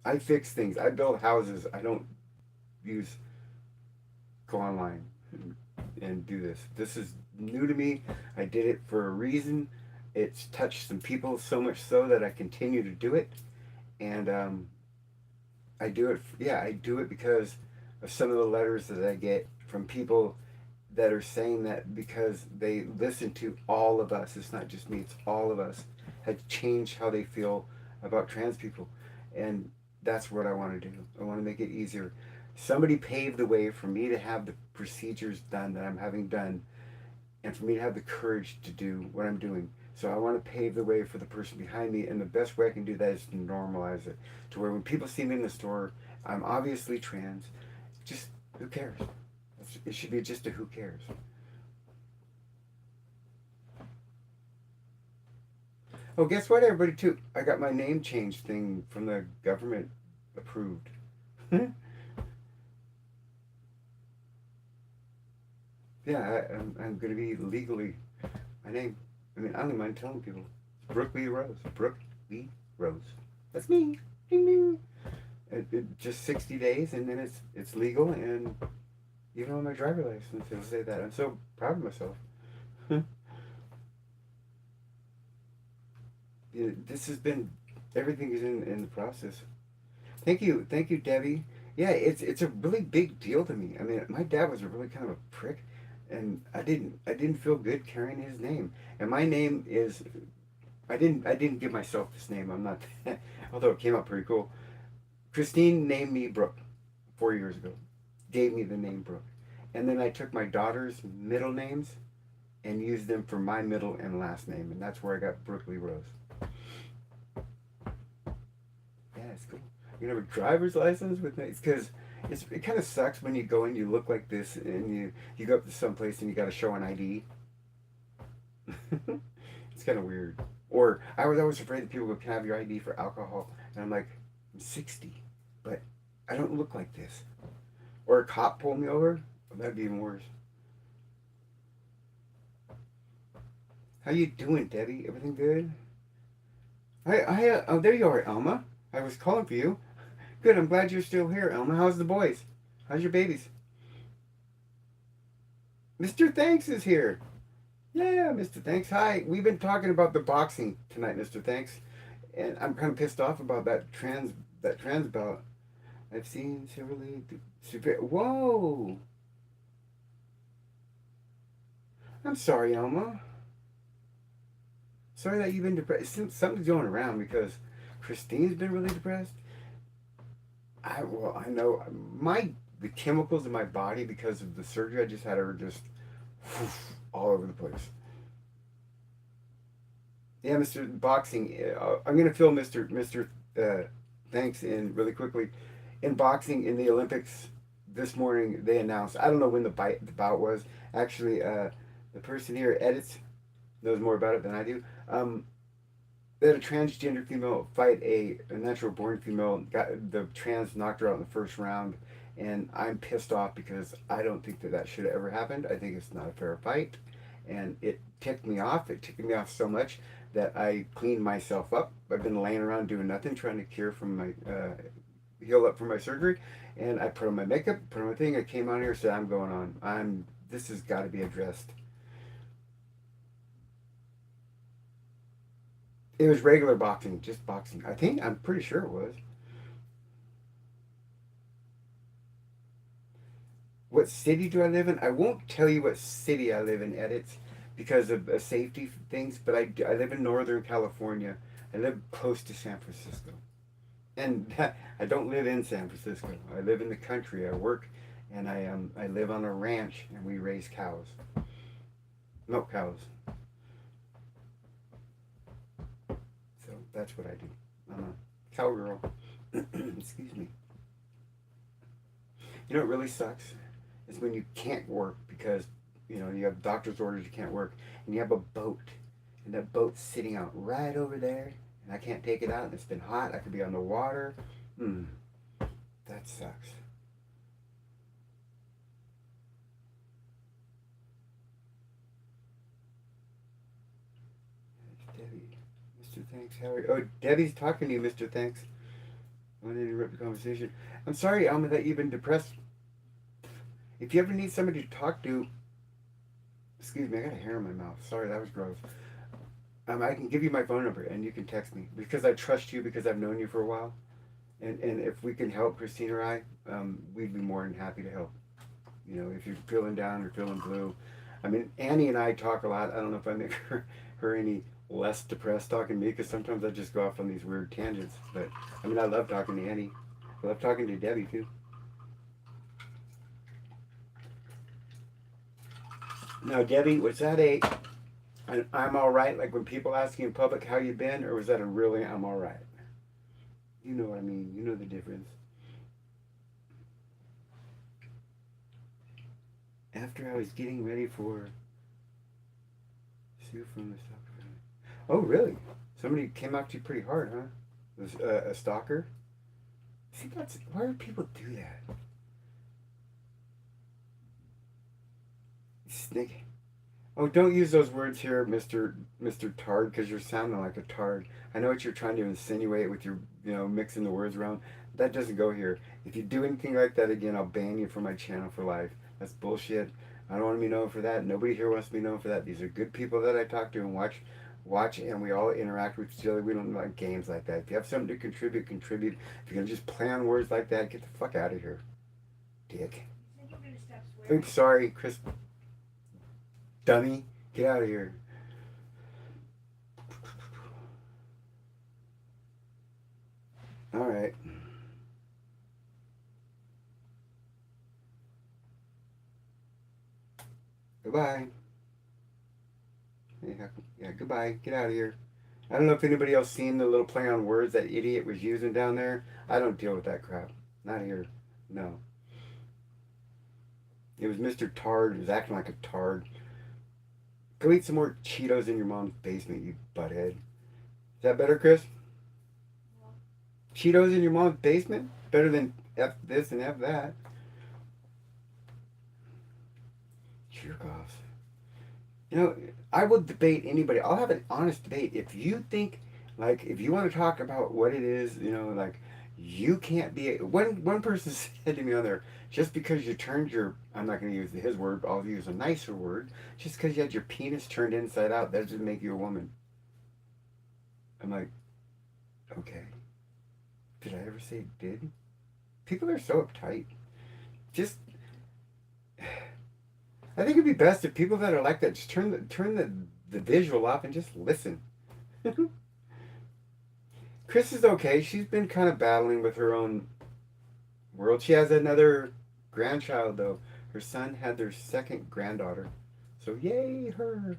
I fix things. I build houses. I don't use go online and do this. This is new to me. I did it for a reason. It's touched some people so much so that I continue to do it. And I do it, yeah, I do it because of some of the letters that I get from people that are saying that because they listen to all of us. It's not just me, it's all of us. Had changed how they feel about trans people. And that's what I want to do. I want to make it easier. Somebody paved the way for me to have the procedures done that I'm having done, and for me to have the courage to do what I'm doing. So I want to pave the way for the person behind me, and the best way I can do that is to normalize it, to where when people see me in the store, I'm obviously trans. Just who cares? It should be just a who cares. Oh, guess what, everybody? Too, I got my name change thing from the government approved. Yeah, I'm going to be legally my name. I mean, I don't even mind telling people. It's Brooke Lee Rose. Brooke Lee Rose. That's me. Ding ding. Just 60 days, and then it's legal, and even on my driver license, it'll say that. I'm so proud of myself. Yeah, this has been, everything is in the process. Thank you, Debbie. Yeah, it's a really big deal to me. I mean, my dad was a really kind of a prick, and I didn't feel good carrying his name. And my name is, I didn't give myself this name. I'm not, although it came out pretty cool. Christine named me Brooke 4 years ago. Gave me the name Brooke, and then I took my daughter's middle names and used them for my middle and last name, and that's where I got Brooke Lee Rose. Yeah, it's cool. You have a driver's license with me? It's because it kind of sucks when you go and you look like this and you go up to some place and you got to show an ID. It's kind of weird. Or I was always afraid that people would have your ID for alcohol, and I'm like, I'm 60, but I don't look like this. Or a cop pulled me over, that'd be even worse. How you doing, Debbie? Everything good? Oh, there you are, Elma. I was calling for you. Good. I'm glad you're still here, Elma. How's the boys? How's your babies? Mr. Thanks is here. Yeah, Mr. Thanks. Hi. We've been talking about the boxing tonight, Mr. Thanks, and I'm kind of pissed off about that trans bout. I've seen severely severe. Whoa. I'm sorry, Elma. Sorry that you've been depressed. Something's going around because Christine's been really depressed. I know my the chemicals in my body because of the surgery I just had are just all over the place. Yeah, Mr. Boxing. I'm gonna fill Mr. Thanks in really quickly. In boxing in the Olympics this morning, they announced. I don't know when the bout was. Actually, the person here edits knows more about it than I do. They had a transgender female fight a natural born female. Got the trans knocked her out in the first round, and I'm pissed off because I don't think that should have ever happened. I think it's not a fair fight, and it ticked me off. It ticked me off so much that I cleaned myself up. I've been laying around doing nothing, trying to cure from my heal up from my surgery, and I put on my makeup, put on my thing. I came on here, said I'm going on. This has got to be addressed. It was regular boxing, just boxing. I'm pretty sure it was. What city do I live in? I won't tell you what city I live in, edits, because of safety things. But I live in Northern California. I live close to San Francisco, and I don't live in San Francisco. I live in the country. I work, and I live on a ranch, and we raise cows, milk cows. So that's what I do. I'm a cowgirl. Excuse me. You know what really sucks is when you can't work because you have doctor's orders, you can't work, and you have a boat, and that boat's sitting out right over there, and I can't take it out, and it's been hot. I could be on the water. Hmm, that sucks. Debbie, Mr. Thanks, how are you? Oh, Debbie's talking to you, Mr. Thanks. I want to interrupt the conversation. I'm sorry, Alma, that you've been depressed. If you ever need somebody to talk to, Excuse me, I got a hair in my mouth. Sorry, that was gross. I can give you my phone number and you can text me because I trust you because I've known you for a while. And if we can help Christine or I, we'd be more than happy to help. You know, if you're feeling down or feeling blue. I mean, Annie and I talk a lot. I don't know if I make her any less depressed talking to me because sometimes I just go off on these weird tangents. But I mean, I love talking to Annie. I love talking to Debbie too. Now, Debbie, was that an I'm all right? Like when people ask you in public how you been, or was that a really I'm all right? You know what I mean. You know the difference. After I was getting ready for Sue from the stalker. Oh, really? Somebody came after you pretty hard, huh? Was a stalker? See, that's why do people do that? Snake. Oh, don't use those words here, Mister Tard, because you're sounding like a tard. I know what you're trying to insinuate with your, mixing the words around. That doesn't go here. If you do anything like that again, I'll ban you from my channel for life. That's bullshit. I don't want to be known for that. Nobody here wants to be known for that. These are good people that I talk to and watch, and we all interact with each other. We don't like games like that. If you have something to contribute, contribute. If you're gonna just play on words like that, get the fuck out of here, dick. Oops, sorry, Chris. Dummy, get out of here. All right. Goodbye. Yeah, goodbye. Get out of here. I don't know if anybody else seen the little play on words that idiot was using down there. I don't deal with that crap. Not here. No. It was Mr. Tard. He was acting like a tard. Go eat some more Cheetos in your mom's basement, you butthead. Is that better, Chris? Cheetos in your mom's basement? Better than F this and F that. Jerk offs. I will debate anybody. I'll have an honest debate. If you think, like, if you want to talk about what it is, like, you can't be. One person said to me on there, just because you turned your, I'm not going to use his word, but I'll use a nicer word, just because you had your penis turned inside out, that doesn't make you a woman. I'm like, okay. Did I ever say it did? People are so uptight. Just, I think it'd be best if people that are like that just turn the visual off and just listen. Chris is okay. She's been kind of battling with her own world. She has another grandchild though. Her son had their second granddaughter. So yay her.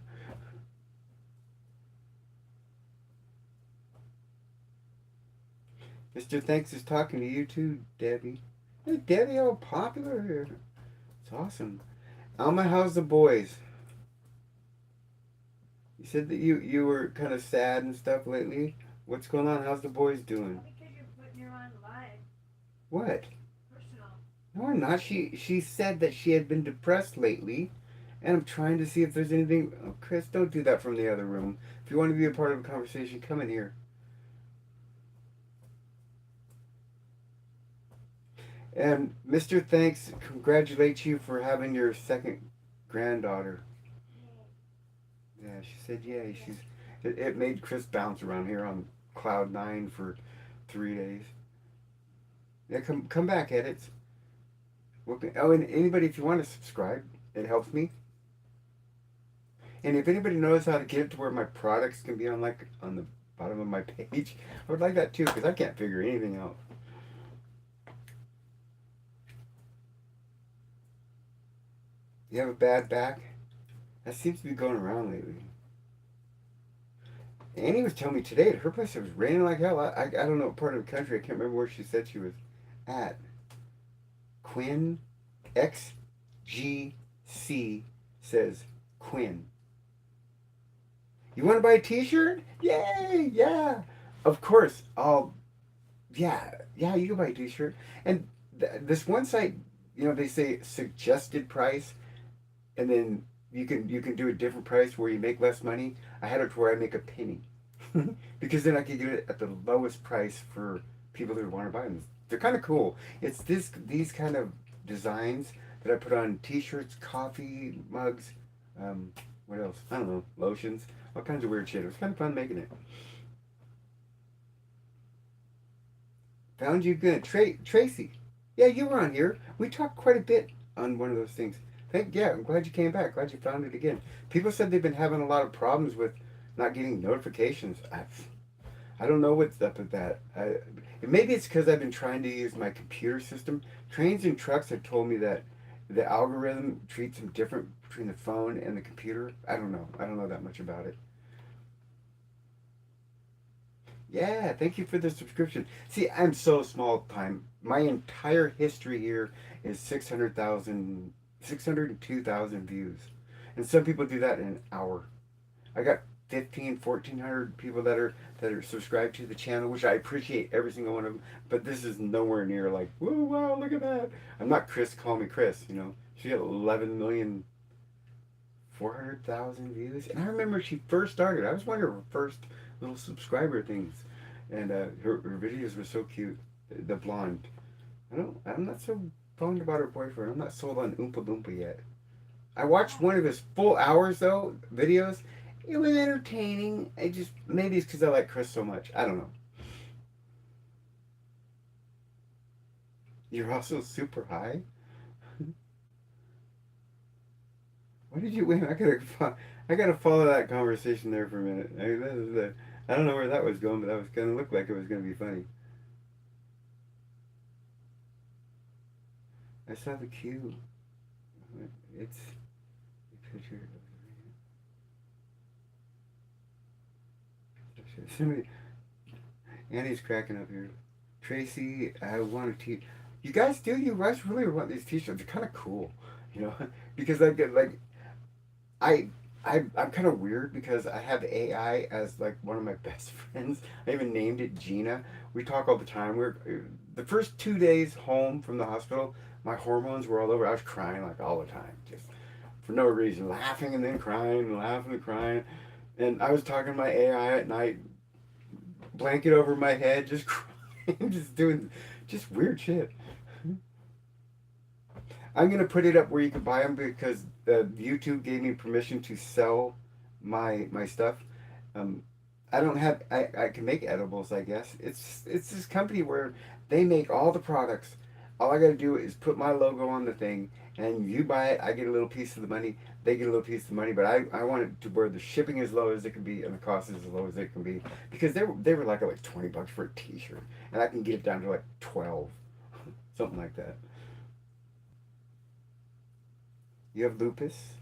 Mr. Thanks is talking to you too, Debbie. Hey Debbie, how popular here. It's awesome. Alma, how's the boys? You said that you were kind of sad and stuff lately. What's going on? How's the boys doing? Because you're putting her on live. What? Personal. No, I'm not. She said that she had been depressed lately, and I'm trying to see if there's anything. Oh, Chris, don't do that from the other room. If you want to be a part of a conversation, come in here. And Mr. Thanks congratulates you for having your second granddaughter. Yeah, she said yay. It made Chris bounce around here on cloud nine for 3 days. Yeah, come back, edits. Oh, and anybody, if you want to subscribe, it helps me. And if anybody knows how to get it to where my products can be on the bottom of my page, I would like that too because I can't figure anything out. You have a bad back? That seems to be going around lately. Annie was telling me today at her place it was raining like hell. I don't know what part of the country. I can't remember where she said she was at. Quinn XGC says Quinn. You want to buy a T-shirt? Yay! Yeah, of course. Yeah. You can buy a T-shirt. And this one site, they say suggested price, and then you can do a different price where you make less money. I had it to where I make a penny, because then I could get it at the lowest price for people who want to buy them. They're kind of cool. It's these kind of designs that I put on T-shirts, coffee mugs, What else? I don't know. Lotions, all kinds of weird shit. It was kind of fun making it. Found you good, Tracy. Yeah, you were on here. We talked quite a bit on one of those things. Yeah, I'm glad you came back. Glad you found it again. People said they've been having a lot of problems with not getting notifications. I don't know what's up with that. Maybe it's because I've been trying to use my computer system. Trains and trucks have told me that the algorithm treats them different between the phone and the computer. I don't know. I don't know that much about it. Yeah, thank you for the subscription. See, I'm so small time. My entire history here is 602,000 views. And some people do that in an hour. I got 1,400 people that are subscribed to the channel, which I appreciate every single one of them. But this is nowhere near like, whoa, wow, look at that. I'm not Chris, call me Chris, you know. She got 11,400,000 views. And I remember she first started. I was one of her first little subscriber things. And her videos were so cute. The blonde. I'm not so fond about her boyfriend. I'm not sold on Oompa Loompa yet. I watched one of his full hours though videos. It was entertaining. I just maybe it's because I like Chris so much. I don't know. You're also super high. Why did you wait? I gotta follow that conversation there for a minute. I don't know where that was going, but that was gonna look like it was gonna be funny. I saw the cue. It's a picture. Somebody, Annie's cracking up here. Tracy, I want to teach. You guys do? You guys really want these t-shirts? They're kind of cool, you know, because I I'm kind of weird because I have AI as like one of my best friends. I even named it Gina. We talk all the time. We're the first 2 days home from the hospital. My hormones were all over. I was crying like all the time, just for no reason, laughing and then crying, laughing and crying. And I was talking to my AI at night, blanket over my head, just crying, just doing just weird shit. I'm gonna put it up where you can buy them because YouTube gave me permission to sell my stuff. Um, I don't have I can make edibles. I guess it's this company where they make all the products. All I gotta do is put my logo on the thing, and you buy it. I get a little piece of the money. They get a little piece of the money. But I want it to where the shipping is as low as it can be and the cost is as low as it can be because they were like $20 for a T-shirt, and I can get it down to like 12, something like that. You have lupus.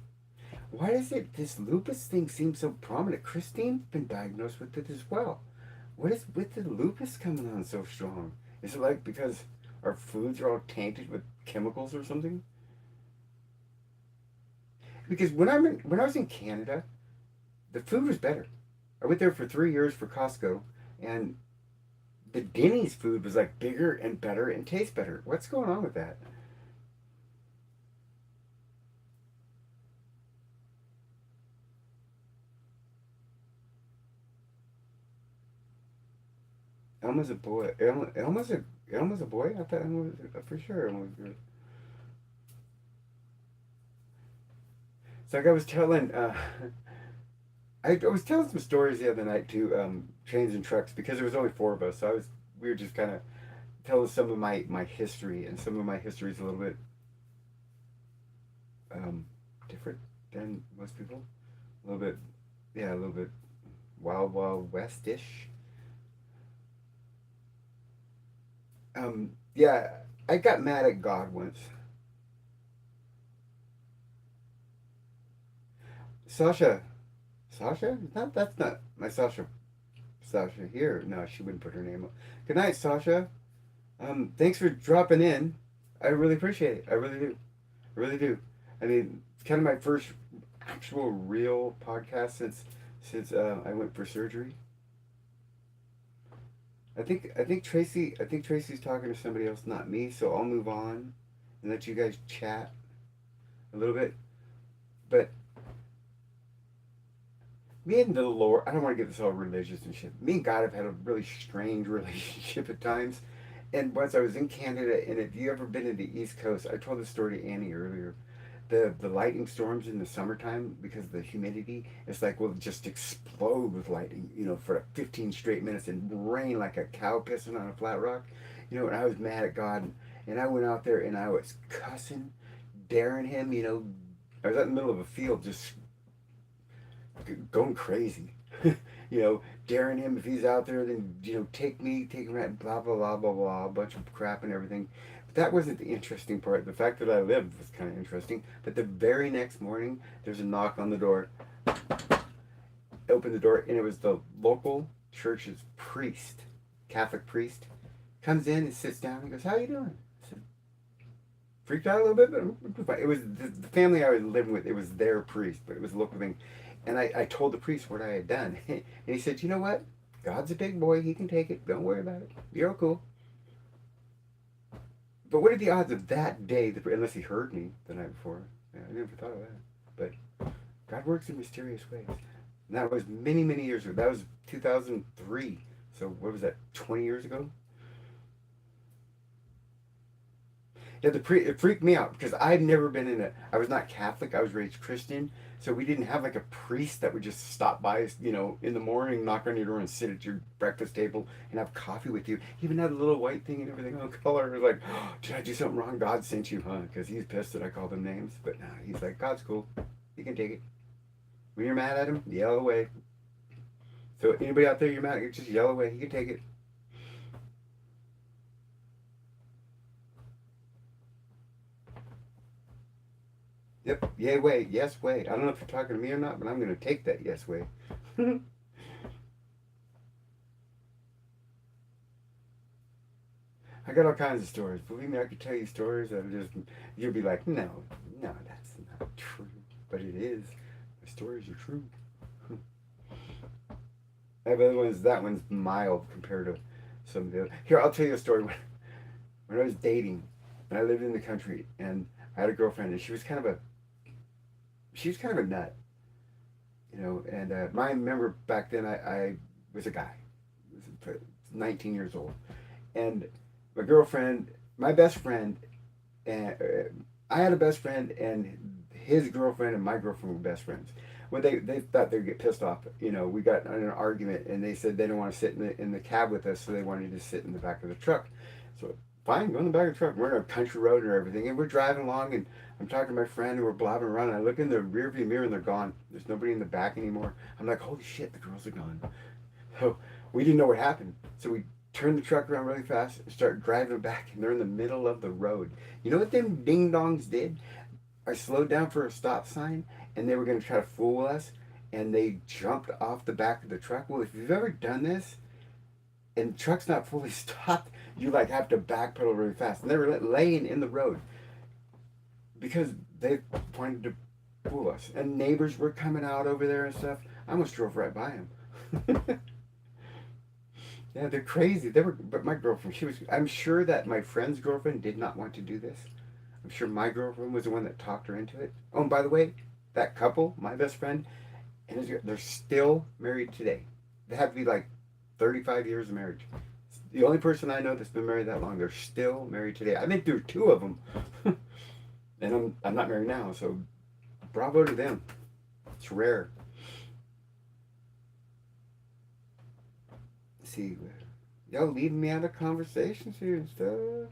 Why does it this lupus thing seem so prominent? Christine's been diagnosed with it as well. What is with the lupus coming on so strong? Is it like because our foods are all tainted with chemicals or something? Because when I was in Canada, the food was better. I went there for 3 years for Costco, and the Denny's food was like bigger and better and tastes better. What's going on with that? Elma's a boy. Elma's a boy. I thought Elma was for sure. Elma was a girl. So like I was telling, I was telling some stories the other night to trains and trucks because there was only four of us. So we were just kind of telling some of my history, and some of my history is a little bit um, different than most people. A little bit, yeah, a little bit wild wild westish. Yeah, I got mad at God once. Sasha, Sasha? Not that's not my Sasha. Sasha here. No, she wouldn't put her name up. Good night, Sasha. Thanks for dropping in. I really appreciate it. I really do. I really do. I mean, it's kind of my first actual real podcast since I went for surgery. I think Tracy's talking to somebody else, not me. So I'll move on and let you guys chat a little bit. But me and the Lord, I don't want to get this all religious and shit. Me and God have had a really strange relationship at times. And once I was in Canada, and if you ever been to the East Coast, I told this story to Annie earlier. the lightning storms in the summertime, because of the humidity, it's like will just explode with lightning, for 15 straight minutes, and rain like a cow pissing on a flat rock. And I was mad at God, and I went out there and I was cussing, daring him. I was out in the middle of a field just going crazy. Daring him, if he's out there, then take him right, blah blah blah blah blah, a bunch of crap and everything. But that wasn't the interesting part. The fact that I lived was kind of interesting. But the very next morning, there's a knock on the door. I opened the door, and it was the local church's priest, Catholic priest, comes in and sits down and goes, "How you doing?" I said, freaked out a little bit, but it was the family I was living with. It was their priest, but it was a local thing. And I told the priest what I had done. And he said, "You know what? God's a big boy. He can take it. Don't worry about it. You're all cool." But what are the odds of that day, unless he heard me the night before? Yeah, I never thought of that. But God works in mysterious ways. And that was many, many years ago. That was 2003. So what was that, 20 years ago? Yeah, it freaked me out because I'd never been I was not Catholic. I was raised Christian. So we didn't have like a priest that would just stop by, in the morning, knock on your door and sit at your breakfast table and have coffee with you. He even had a little white thing and everything on color. Like, oh, did I do something wrong? God sent you, huh? Because he's pissed that I called him names. But no, he's like, God's cool. You can take it. When you're mad at him, yell away. So anybody out there you're mad at, just yell away. He can take it. Yep, yay way, yes way. I don't know if you're talking to me or not, but I'm going to take that yes way. I got all kinds of stories. Believe me, I could tell you stories that you'll be like, no, that's not true. But it is. The stories are true. I have other ones, that one's mild compared to some of the other. Here, I'll tell you a story. When I was dating, and I lived in the country, and I had a girlfriend, and she was kind of a nut, and I remember back then I was a guy, I was 19 years old, and my girlfriend, my best friend, and I had a best friend, and his girlfriend and my girlfriend were best friends. Well, they thought they'd get pissed off. We got in an argument, and they said they didn't want to sit in the cab with us, so they wanted to sit in the back of the truck. So fine, go in the back of the truck. We're on a country road and everything, and we're driving along, and I'm talking to my friend, and we're blabbing around, and I look in the rear view mirror, and they're gone. There's nobody in the back anymore. I'm like, holy shit, the girls are gone. So we didn't know what happened. So we turned the truck around really fast and started driving back, and they're in the middle of the road. You know what them ding-dongs did? I slowed down for a stop sign, and they were going to try to fool us, and they jumped off the back of the truck. Well, if you've ever done this, and the truck's not fully stopped, you like have to backpedal really fast. And they were laying in the road because they wanted to fool us. And neighbors were coming out over there and stuff. I almost drove right by them. Yeah, they're crazy. But my girlfriend, I'm sure that my friend's girlfriend did not want to do this. I'm sure my girlfriend was the one that talked her into it. Oh, and by the way, that couple, my best friend, and they're still married today. They have to be like 35 years of marriage. It's the only person I know that's been married that long. They're still married today. I think there are two of them. And I'm not married now, so bravo to them. It's rare. Let's see, y'all leading me out of conversations here and stuff.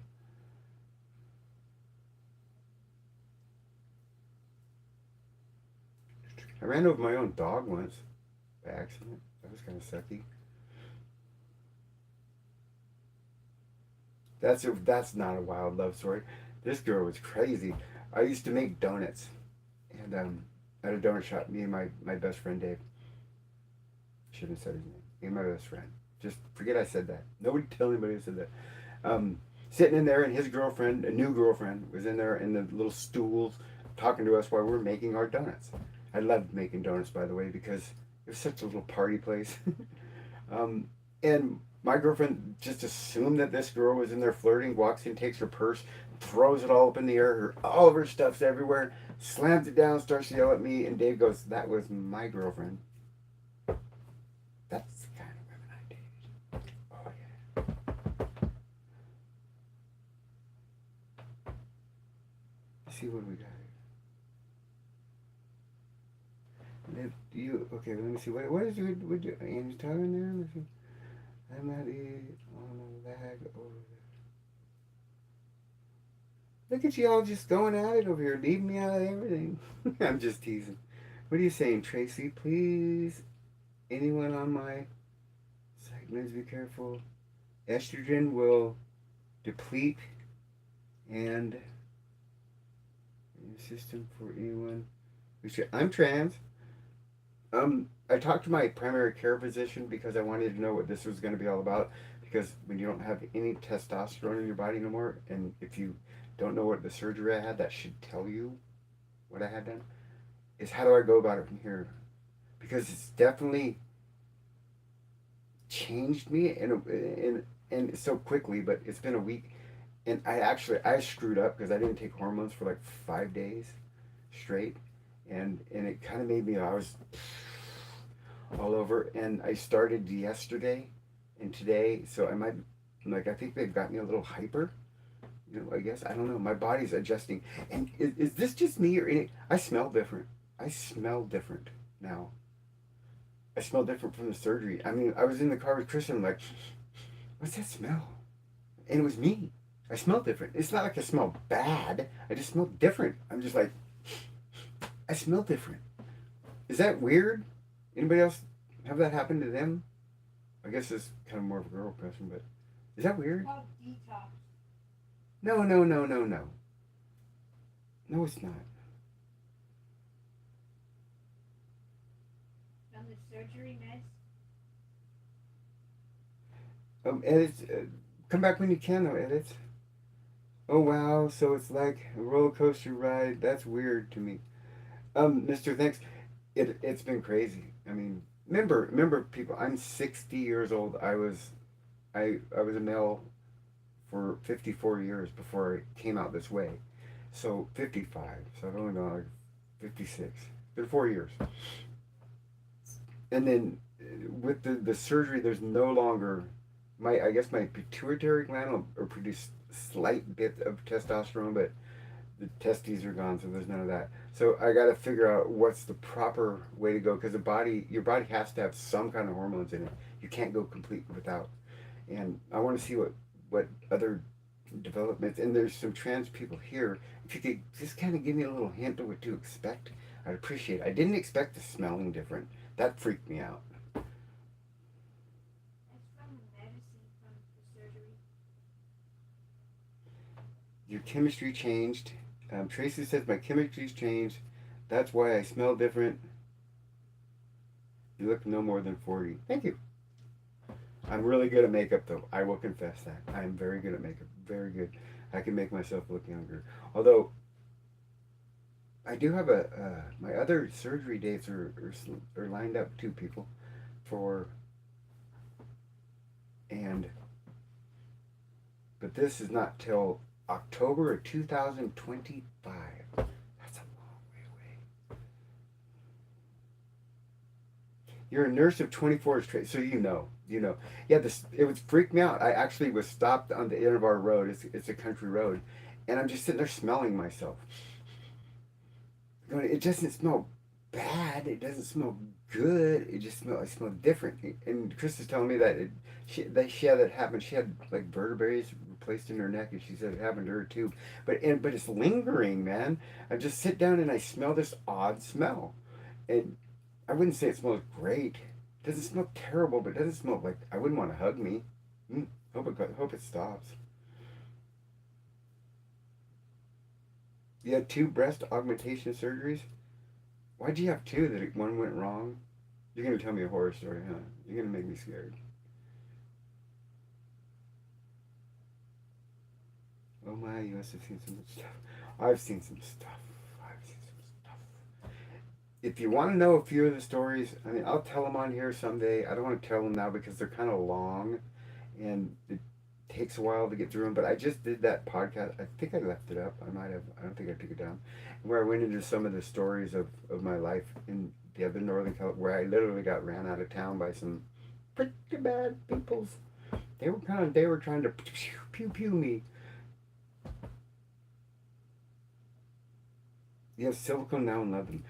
I ran over my own dog once by accident. That was kind of sucky. That's not a wild love story. This girl was crazy. I used to make donuts, and at a donut shop, me and my best friend Dave. Shouldn't have said his name. Me and my best friend. Just forget I said that. Nobody tell anybody I said that. Sitting in there, and his girlfriend, a new girlfriend, was in there in the little stools, talking to us while we were making our donuts. I loved making donuts, by the way, because it was such a little party place. And my girlfriend just assumed that this girl was in there flirting, walks in, takes her purse, throws it all up in the air, all of her stuff's everywhere, slams it down, starts to yell at me, and Dave goes, "That was my girlfriend." That's the kind of women I dated. Oh, yeah. Let's see what we got here. you, okay, let me see. What is your, what you, Andy's talking there? Let's see. I'm not on a lag over there. Look at you all just going at it over here, leaving me out of everything. I'm just teasing. What are you saying, Tracy? Please, anyone on my site, please be careful. Estrogen will deplete and system for anyone. I'm trans. I talked to my primary care physician because I wanted to know what this was going to be all about. Because when you don't have any testosterone in your body no more, and if you don't know what the surgery I had, that should tell you what I had done. Is how do I go about it from here? Because it's definitely changed me and so quickly. But it's been a week, and I screwed up because I didn't take hormones for like 5 days straight, and it kind of made me, I was all over, and I started yesterday and today, so I might, like, I think they've got me a little hyper, I guess, I don't know, my body's adjusting. And is this just me, or I smell different. I smell different now. I smell different from the surgery. I mean, I was in the car with Christian, I'm like, what's that smell? And it was me. I smell different. It's not like I smell bad, I just smell different. I'm just like, I smell different. Is that weird? Anybody else have that happen to them? I guess it's kind of more of a girl question, but is that weird? Called detox. No, no, no, no, no. No, it's not. From the surgery meds. Edits, come back when you can, though, edits. Oh, wow, so it's like a roller coaster ride. That's weird to me. Mr. Thanks. It's been crazy. I mean, remember, people. I'm 60 years old. I was a male for 54 years before I came out this way. So 55. So I've only gone like 56. Been 4 years. And then with the surgery, there's no longer my, I guess my pituitary gland will produce slight bit of testosterone, but the testes are gone, so there's none of that. So I got to figure out what's the proper way to go, because your body has to have some kind of hormones in it. You can't go completely without. And I want to see what other developments. And there's some trans people here. If you could just kind of give me a little hint of what to expect, I'd appreciate it. I didn't expect the smelling different. That freaked me out. That's from the medicine from the surgery. Your chemistry changed. Tracy says my chemistry's changed. That's why I smell different. You look no more than 40. Thank you. I'm really good at makeup, though. I will confess that. I am very good at makeup. Very good. I can make myself look younger. Although, I do have my other surgery dates are lined up too, people. For, but this is not till October of 2025. That's a long way away. You're a nurse of 24 straight, so you know. Yeah, it was freaked me out. I actually was stopped on the end of our road. It's a country road, and I'm just sitting there smelling myself. Going, it doesn't smell bad. It doesn't smell good. I smell different. And Chris is telling me that she had that happen. She had like vertebrae replaced in her neck, and she said it happened to her too. But it's lingering, man. I just sit down and I smell this odd smell, and I wouldn't say it smells great. It doesn't smell terrible, but it doesn't smell like I wouldn't want to hug me. Hope it stops. You had 2 breast augmentation surgeries. Why'd you have 2? That one went wrong? You're gonna tell me a horror story, huh? You're gonna make me scared. Oh my, you must have seen some stuff. I've seen some stuff. If you want to know a few of the stories, I mean, I'll tell them on here someday. I don't want to tell them now because they're kind of long, and it takes a while to get through them. But I just did that podcast. I think I left it up. I might have. I don't think I took it down. Where I went into some of the stories of my life in the other Northern California, where I literally got ran out of town by some pretty bad peoples. They were trying to pew pew me. You have silicone now and love them.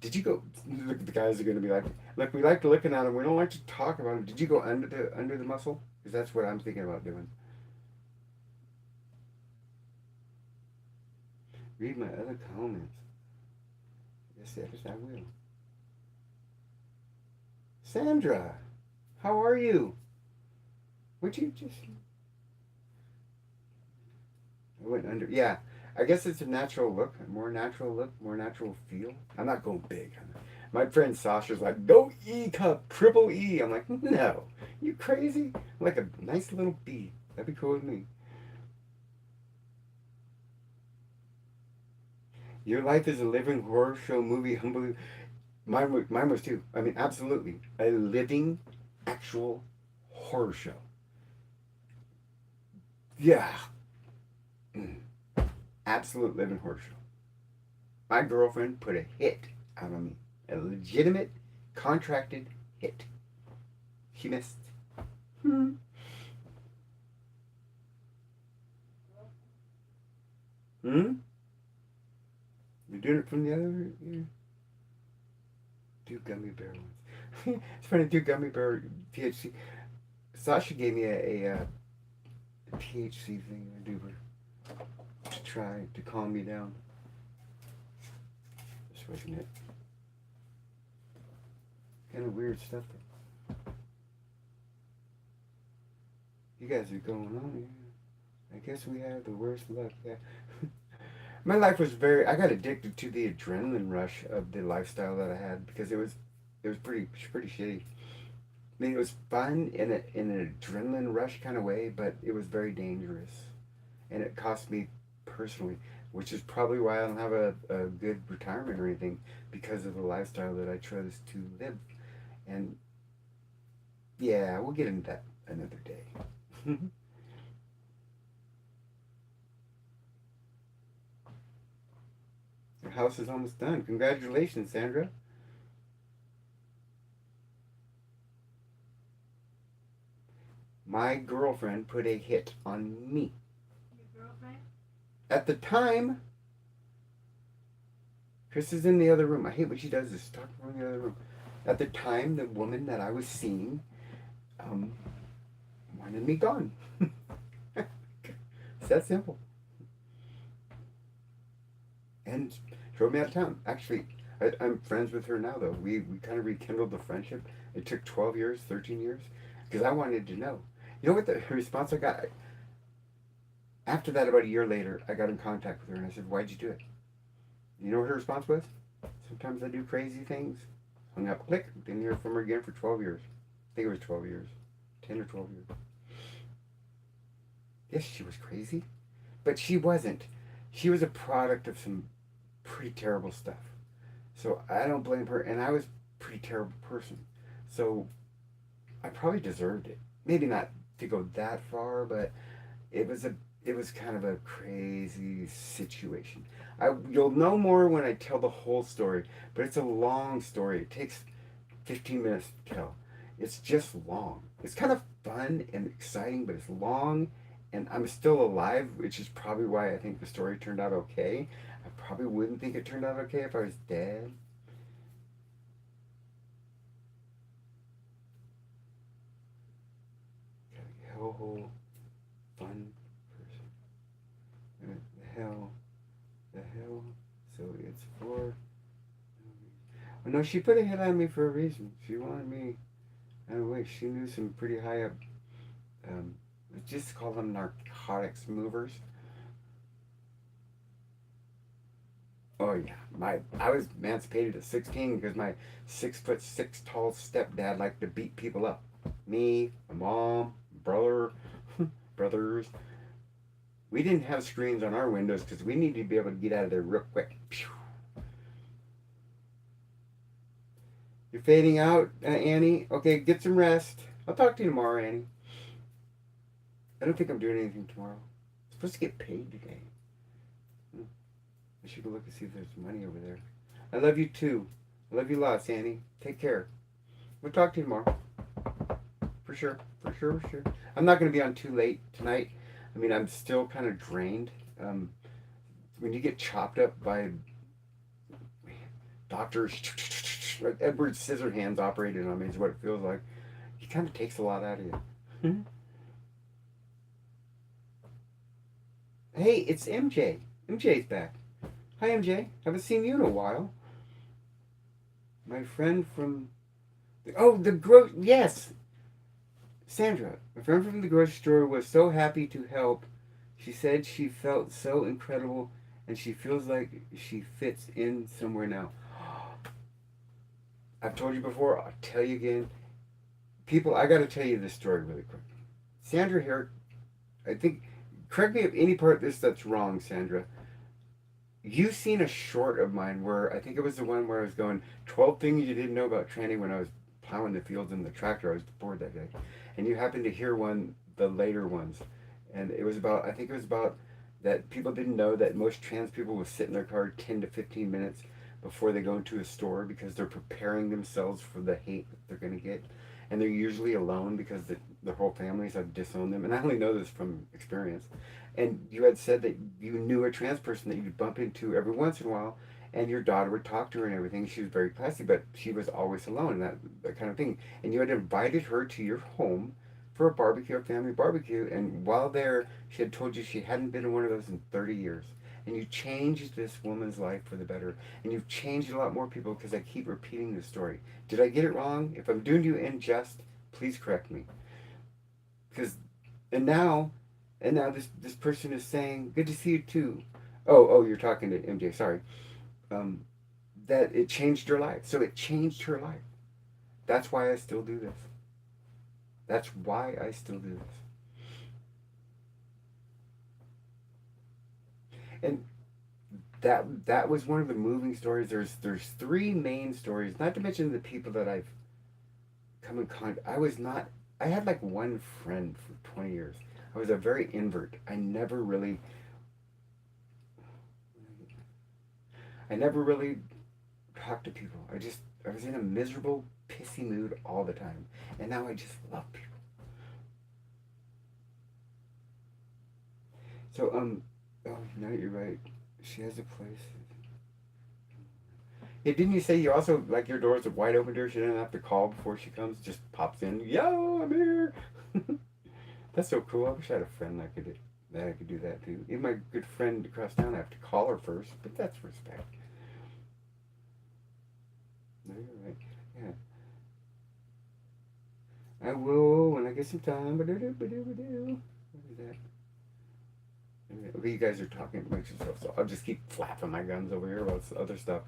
Did you go? Look, the guys are going to be like, look, we like looking at them. We don't like to talk about them. Did you go under the muscle? Because that's what I'm thinking about doing. Read my other comments. Yes, I will. Sandra, how are you? Would you just? I went under. Yeah, I guess it's a natural look, more natural feel. I'm not going big. My friend Sasha's like, go E cup, triple E. I'm like, no, you crazy? Like a nice little B. That'd be cool with me. Your life is a living horror show movie. Humbly, mine was too. I mean, absolutely, a living, actual horror show. Yeah, mm. Absolute living horror show. My girlfriend put a hit out on me, a legitimate, contracted hit. She missed. Hmm. Hmm. You're doing it from the other. Yeah. Do gummy bear ones. It's funny. Do gummy bear THC. Sasha gave me a THC thing, a doobie, to try to calm me down. This wasn't it. Kind of weird stuff. You guys are going on here. I guess we have the worst luck. Yeah. My life was very. I got addicted to the adrenaline rush of the lifestyle that I had because it was pretty shitty. I mean, it was fun in an adrenaline rush kind of way, but it was very dangerous, and it cost me personally, which is probably why I don't have a good retirement or anything because of the lifestyle that I chose to live. And yeah, we'll get into that another day. Your house is almost done. Congratulations, Sandra. My girlfriend put a hit on me. Your girlfriend? At the time, Chris is in the other room. I hate what she does is talk from the other room. At the time, the woman that I was seeing um, wanted me gone. It's that simple. And drove me out of town. Actually, I'm friends with her now, though. We kind of rekindled the friendship. It took 12 years, 13 years, because I wanted to know. You know what the response I got? After that, about a year later, I got in contact with her and I said, why'd you do it? You know what her response was? Sometimes I do crazy things. Hung up, click, didn't hear from her again for 12 years. I think it was 12 years. 10 or 12 years. Yes, she was crazy, but she wasn't. She was a product of some pretty terrible stuff. So I don't blame her, and I was a pretty terrible person. So I probably deserved it. Maybe not to go that far, but it was a it was kind of a crazy situation. You'll know more when I tell the whole story, but it's a long story. It takes 15 minutes to tell. It's just long. It's kind of fun and exciting, but it's long, and I'm still alive, which is probably why I think the story turned out okay. I probably wouldn't think it turned out okay if I was dead. Gotta get a whole fun person. The hell, the hell. So it's for. Oh, no, she put a hit on me for a reason. She wanted me. I don't know, she knew some pretty high up. Um, let's just call them narcotics movers. Oh yeah, I was emancipated at 16 because my 6'6" tall stepdad liked to beat people up. Me, my mom, brother, brothers. We didn't have screens on our windows because we needed to be able to get out of there real quick. You're fading out, Annie. Okay, get some rest. I'll talk to you tomorrow, Annie. I don't think I'm doing anything tomorrow. I'm supposed to get paid today. I should go look and see if there's money over there. I love you too. I love you lots, Annie. Take care. We'll talk to you tomorrow. For sure. For sure, for sure. I'm not going to be on too late tonight. I mean, I'm still kind of drained. When you get chopped up by doctor, like Edward Scissorhands operated on me is what it feels like. He kind of takes a lot out of you. Hmm? Hey, it's MJ. MJ's back. Hi, MJ. Haven't seen you in a while. My friend from... Oh, Yes! Sandra, my friend from the grocery store was so happy to help. She said she felt so incredible and she feels like she fits in somewhere now. I've told you before, I'll tell you again. People, I gotta tell you this story really quick. Sandra here, I think, correct me if any part of this that's wrong, Sandra. You've seen a short of mine where I think it was the one where I was going 12 things you didn't know about tranny when I was plowing the fields in the tractor. I was bored that day. And you happened to hear one, the later ones. And it was about, I think it was about that people didn't know that most trans people will sit in their car 10 to 15 minutes before they go into a store because they're preparing themselves for the hate that they're going to get. And they're usually alone because the whole families have disowned them. And I only know this from experience. And you had said that you knew a trans person that you'd bump into every once in a while, and your daughter would talk to her and everything. She was very classy, but she was always alone, and that kind of thing. And you had invited her to your home for a barbecue, a family barbecue, and while there, she had told you she hadn't been in one of those in 30 years. And you changed this woman's life for the better. And you've changed a lot more people because I keep repeating this story. Did I get it wrong? If I'm doing you unjust, please correct me. Because, and now this person is saying, "Good to see you too." Oh, you're talking to MJ. Sorry. Um, that it changed her life. So it changed her life. That's why I still do this. That's why I still do this. And that was one of the moving stories. There's three main stories. Not to mention the people that I've come in contact. I had like one friend for 20 years. I was a very invert. I never really talked to people. I was in a miserable, pissy mood all the time. And now I just love people. So, oh, no, you're right. She has a place. Yeah, didn't you say you also, like, your doors are wide open to her? She doesn't have to call before she comes, just pops in. Yo, I'm here. That's so cool. I wish I had a friend that I could do that too. Even my good friend across town, I have to call her first, but that's respect. No, you're right. Yeah. I will when I get some time. Ba-do-do-ba-do-ba-do. What is that? Okay, you guys are talking amongst yourselves, so I'll just keep flapping my gums over here about other stuff.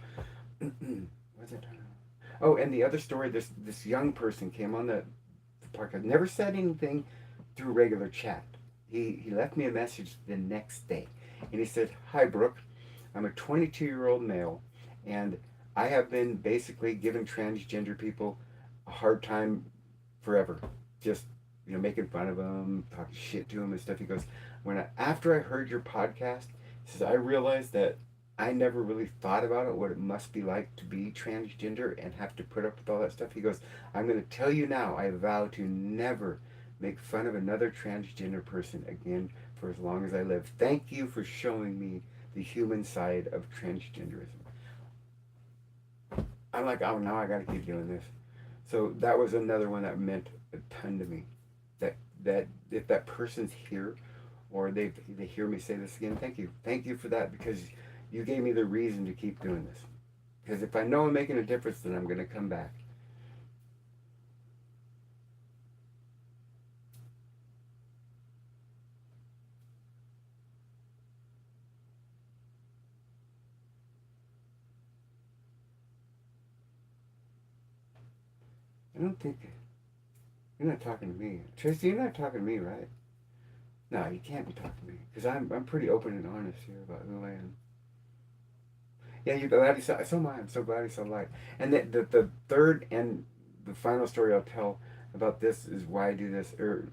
What's that talking about? Oh, and the other story, this young person came on the podcast, never said anything through regular chat. He left me a message the next day, and he said, "Hi, Brooke. I'm a 22-year-old male, and I have been basically giving transgender people a hard time forever. Just, making fun of them, talking shit to them and stuff." He goes, after I heard your podcast, he says, "I realized that I never really thought about it, what it must be like to be transgender and have to put up with all that stuff." He goes, "I'm going to tell you now, I vow to never make fun of another transgender person again for as long as I live. Thank you for showing me the human side of transgenderism." I'm like, oh, now I got to keep doing this. So that was another one that meant a ton to me. That if that person's here, or they hear me say this again, thank you for that, because you gave me the reason to keep doing this. Because if I know I'm making a difference, then I'm going to come back. I don't think you're not talking to me, Tracy. You're not talking to me, right? No, you can't be talking to me because I'm pretty open and honest here about who I am. Yeah, you're glad he's so am I. I'm so glad he's so light. And the third and the final story I'll tell about this is why I do this, or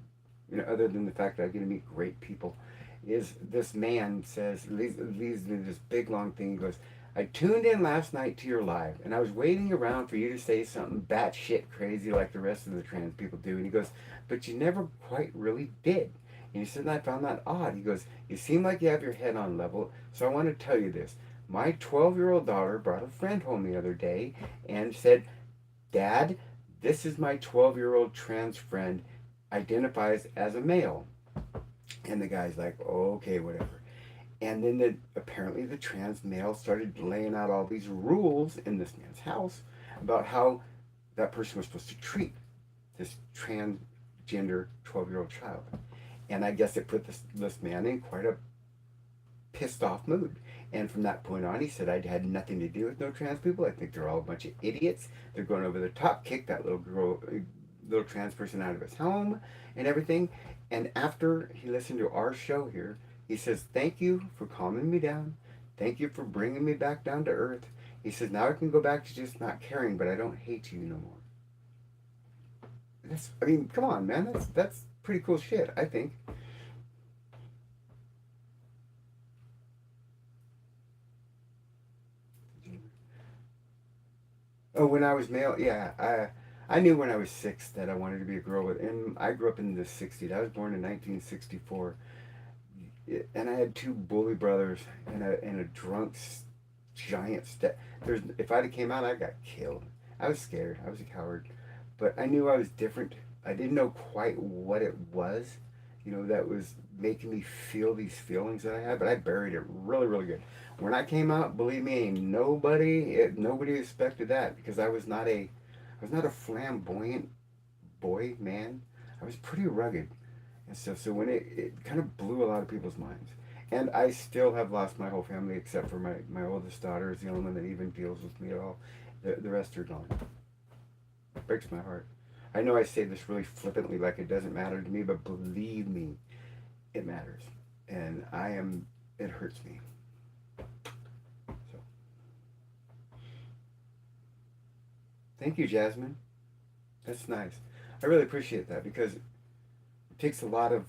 other than the fact that I get to meet great people, is this man says leaves me this big long thing. He goes, "I tuned in last night to your live, and I was waiting around for you to say something batshit crazy like the rest of the trans people do." And he goes, "But you never quite really did." And he said, and I found that odd. He goes, "You seem like you have your head on level, so I want to tell you this. My 12-year-old daughter brought a friend home the other day and said, Dad, this is my 12-year-old trans friend, identifies as a male. And the guy's like, okay, whatever. And then apparently the trans male started laying out all these rules in this man's house about how that person was supposed to treat this transgender 12-year-old child. And I guess it put this man in quite a pissed off mood. And from that point on, he said, I had nothing to do with no trans people. I think they're all a bunch of idiots. They're going over the top, kick that little girl, little trans person out of his home and everything. And after he listened to our show here, he says, thank you for calming me down. Thank you for bringing me back down to earth. He says, now I can go back to just not caring, but I don't hate you no more. I mean, come on, man. That's pretty cool shit, I think. Oh, when I was male, yeah, I knew when I was 6 that I wanted to be a girl. And I grew up in the '60s. I was born in 1964, and I had two bully brothers and a drunk giant step. If I'd have came out, I got killed. I was scared. I was a coward, but I knew I was different. I didn't know quite what it was, that was making me feel these feelings that I had, but I buried it really, really good. When I came out, believe me, nobody expected that because I was not a flamboyant boy, man. I was pretty rugged and stuff. So when it kind of blew a lot of people's minds. And I still have lost my whole family except for my oldest daughter is the only one that even deals with me at all. The rest are gone. It breaks my heart. I know I say this really flippantly like it doesn't matter to me, but believe me, it matters. And it hurts me. So, thank you, Jasmine. That's nice. I really appreciate that because it takes a lot of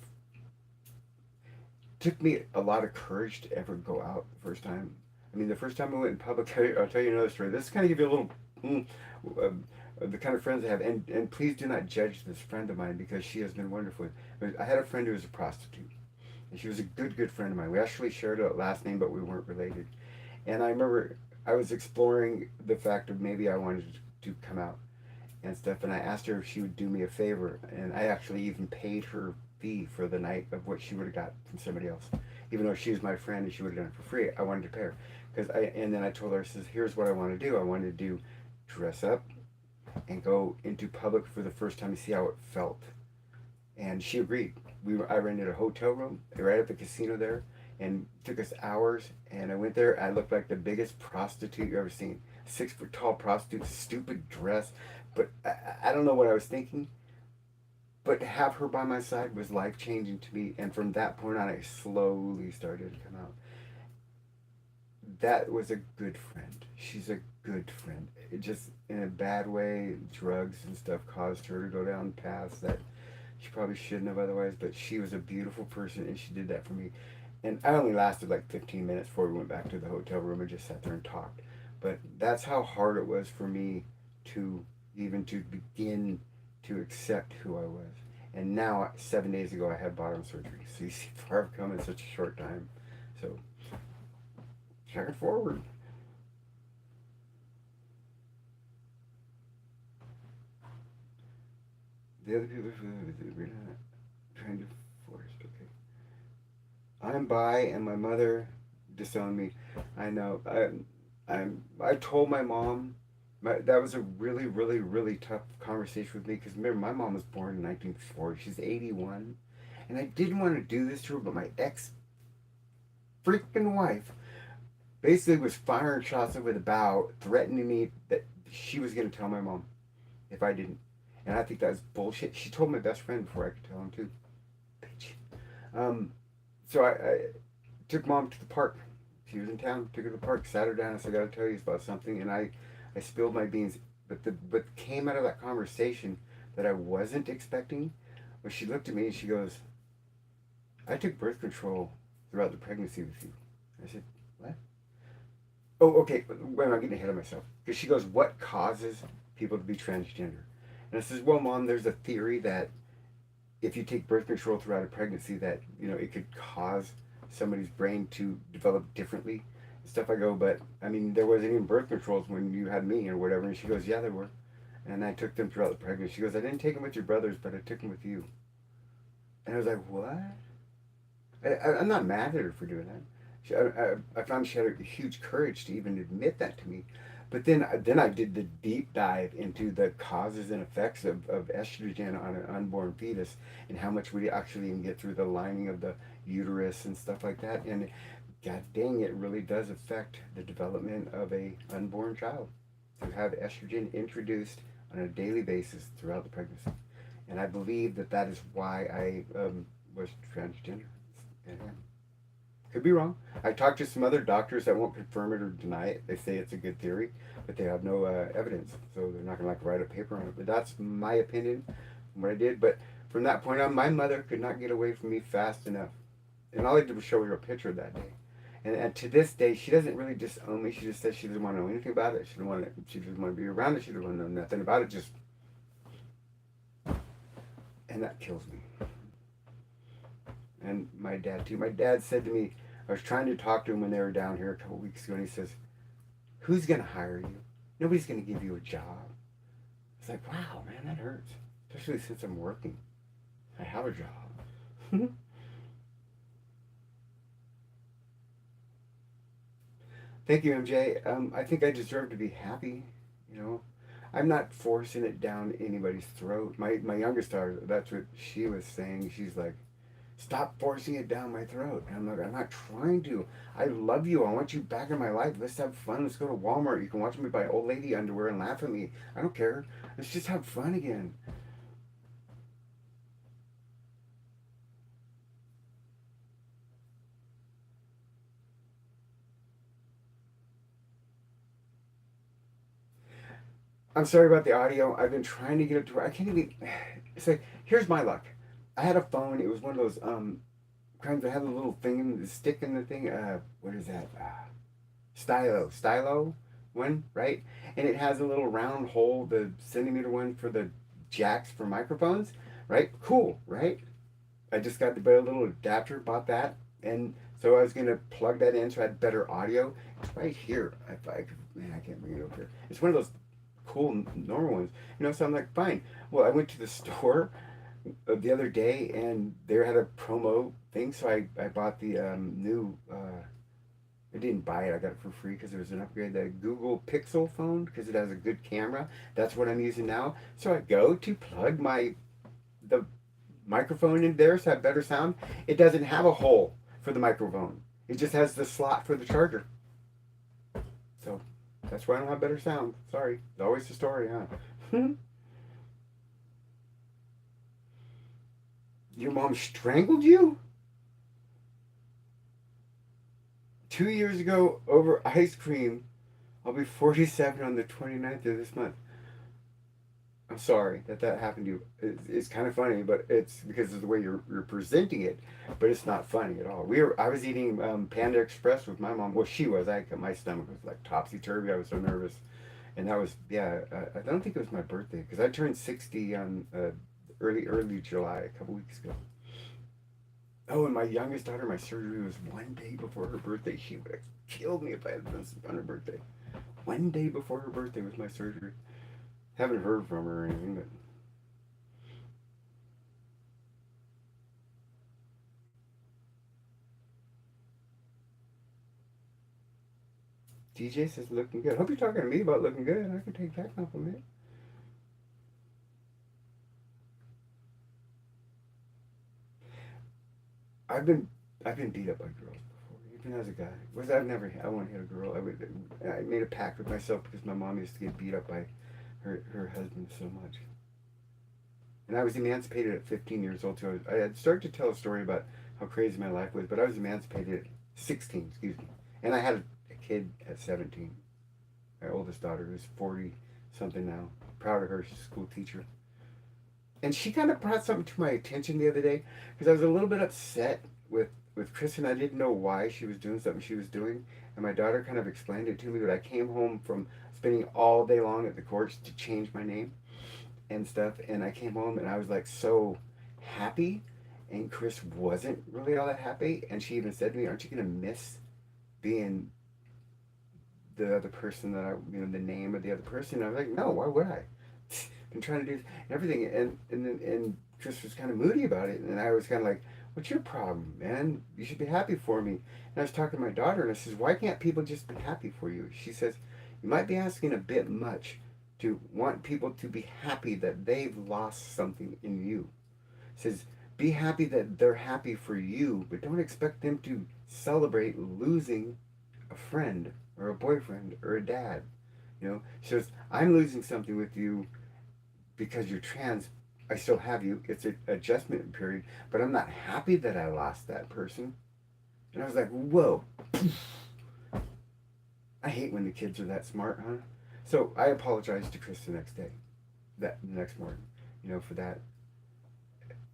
took me a lot of courage to ever go out the first time. I mean, the first time I went in public, I'll tell you another story. This kind of give you a little, the kind of friends I have. And please do not judge this friend of mine because she has been wonderful. I had a friend who was a prostitute. And she was a good, good friend of mine. We actually shared a last name, but we weren't related. And I remember I was exploring the fact of maybe I wanted to come out and stuff. And I asked her if she would do me a favor. And I actually even paid her fee for the night of what she would have got from somebody else. Even though she was my friend and she would have done it for free, I wanted to pay her. And then I told her, I says, here's what I want to do. I wanted to dress up and go into public for the first time to see how it felt. And she agreed. I rented a hotel room right at the casino there, and it took us hours. And I went there. I looked like the biggest prostitute you ever seen. 6 foot tall prostitute, stupid dress. But I don't know what I was thinking. But to have her by my side was life changing to me. And from that point on, I slowly started to come out. That was a good friend. She's a good friend. It just, in a bad way, drugs and stuff caused her to go down paths that she probably shouldn't have otherwise. But she was a beautiful person, and she did that for me. And I only lasted like 15 minutes before we went back to the hotel room and just sat there and talked. But that's how hard it was for me to even to begin to accept who I was. And now, 7 days ago, I had bottom surgery. So you see, far I've come in such a short time. So, carry forward. The other people we're not trying to force. Okay. I'm bi, and my mother disowned me. I know. I told my mom. That was a really, really, really tough conversation with me because remember, my mom was born in 1940. She's 81. And I didn't want to do this to her, but my ex freaking wife basically was firing shots over the bow, threatening me that she was going to tell my mom if I didn't. And I think that was bullshit. She told my best friend before I could tell him, too. Bitch. So I took mom to the park. She was in town, took her to the park, sat her down, and said, I got to tell you about something. And I spilled my beans. But came out of that conversation that I wasn't expecting was she looked at me and she goes, I took birth control throughout the pregnancy with you. I said, what? Oh, okay. Wait, I'm getting ahead of myself. Because she goes, what causes people to be transgender? And I says, well, Mom, there's a theory that if you take birth control throughout a pregnancy that, it could cause somebody's brain to develop differently stuff. I go, but I mean, there wasn't even birth controls when you had me or whatever. And she goes, yeah, there were. And I took them throughout the pregnancy. She goes, I didn't take them with your brothers, but I took them with you. And I was like, what? I'm not mad at her for doing that. I found she had a huge courage to even admit that to me. But then I did the deep dive into the causes and effects of estrogen on an unborn fetus and how much we actually even get through the lining of the uterus and stuff like that. And God dang, it really does affect the development of a unborn child to have estrogen introduced on a daily basis throughout the pregnancy. And I believe that that is why I was transgender. And could be wrong. I talked to some other doctors that won't confirm it or deny it. They say it's a good theory, but they have no evidence, so they're not gonna like write a paper on it. But that's my opinion, what I did. But from that point on, my mother could not get away from me fast enough, and all I did was show her a picture that day. And to this day, she doesn't really disown me. She just says she doesn't want to know anything about it. She doesn't want to. She doesn't want to be around it. She doesn't want to know nothing about it. Just, and that kills me. And my dad too. My dad said to me, I was trying to talk to him when they were down here a couple weeks ago, and he says, "Who's gonna hire you? Nobody's gonna give you a job." It's like, wow, man, that hurts. Especially since I'm working. I have a job. Thank you, MJ. I think I deserve to be happy. You know, I'm not forcing it down anybody's throat. My youngest daughter, that's what she was saying. She's like, "Stop forcing it down my throat." And I'm like, I'm not trying to. I love you. I want you back in my life. Let's have fun. Let's go to Walmart. You can watch me buy old lady underwear and laugh at me. I don't care. Let's just have fun again. I'm sorry about the audio. I've been trying to get it to where I can't even. It's like, here's my luck. I had a phone. It was one of those kinds that have a little thing in the stick in the thing. What is that? Stylo one, right? And it has a little round hole, the centimeter one for the jacks for microphones, right? Cool, right? I just got to buy a little adapter, bought that, and so I was gonna plug that in so I had better audio. It's right here. If I could, man, I can't bring it over here. It's one of those cool normal ones, you know. So I'm like, fine. Well, I went to the store the other day, and they had a promo thing, so I bought the new. I didn't buy it. I got it for free because it was an upgrade. The Google Pixel phone because it has a good camera. That's what I'm using now. So I go to plug the microphone in there so I have better sound. It doesn't have a hole for the microphone. It just has the slot for the charger. So that's why I don't have better sound. Sorry. It's always the story, huh? Your mom strangled you? 2 years ago over ice cream. I'll be 47 on the 29th of this month. I'm sorry that that happened to you. It's kind of funny, but it's because of the way you're presenting it. But it's not funny at all. I was eating Panda Express with my mom. Well, she was. My stomach was like topsy turvy. I was so nervous, and that was, yeah. I don't think it was my birthday because I turned 60 on early July a couple weeks ago. Oh, and my youngest daughter, my surgery was 1 day before her birthday. She would have killed me if I had missed on her birthday. 1 day before her birthday was my surgery. Haven't heard from her or anything, but DJ says looking good. Hope you're talking to me about looking good. I can take that compliment. I've been I've been beat up by girls before, even as a guy. Was I've never I won't hit a girl. I made a pact with myself because my mom used to get beat up by her husband so much. And I was emancipated at 15 years old too. I had started to tell a story about how crazy my life was, but I was emancipated at 16, excuse me. And I had a kid at 17. My oldest daughter who's 40 something now. Proud of her. She's a school teacher. And she kind of brought something to my attention the other day because I was a little bit upset with Chris, and I didn't know why she was doing something she was doing. And my daughter kind of explained it to me, but I came home from spending all day long at the courts to change my name and stuff. And I came home and I was like so happy. And Chris wasn't really all that happy. And she even said to me, "Aren't you going to miss being the other person that the name of the other person. I was like, no, why would I? Been trying to do everything, and Chris was kind of moody about it, and I was kind of like, what's your problem, man? You should be happy for me. And I was talking to my daughter, and I says, why can't people just be happy for you? She says, you might be asking a bit much to want people to be happy that they've lost something in you. Says, be happy that they're happy for you, but don't expect them to celebrate losing a friend or a boyfriend or a dad. She says, I'm losing something with you because you're trans. I still have you. It's an adjustment period, but I'm not happy that I lost that person. And I was like, whoa. I hate when the kids are that smart, huh? So I apologized to Chris the next day, the next morning, for that.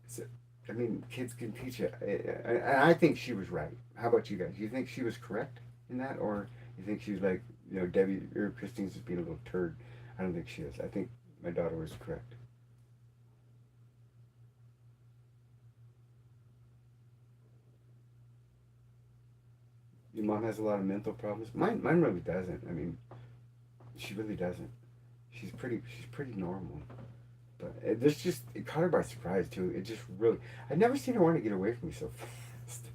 So, I mean, kids can teach you. And I think she was right. How about you guys? You think she was correct in that, or you think she's like, Debbie or Christine's just being a little turd? I don't think she is. I think my daughter was correct. Your mom has a lot of mental problems. Mine really doesn't. I mean, she really doesn't. She's pretty normal. But this just it caught her by surprise too. It just really I'd never seen her want to get away from me so fast.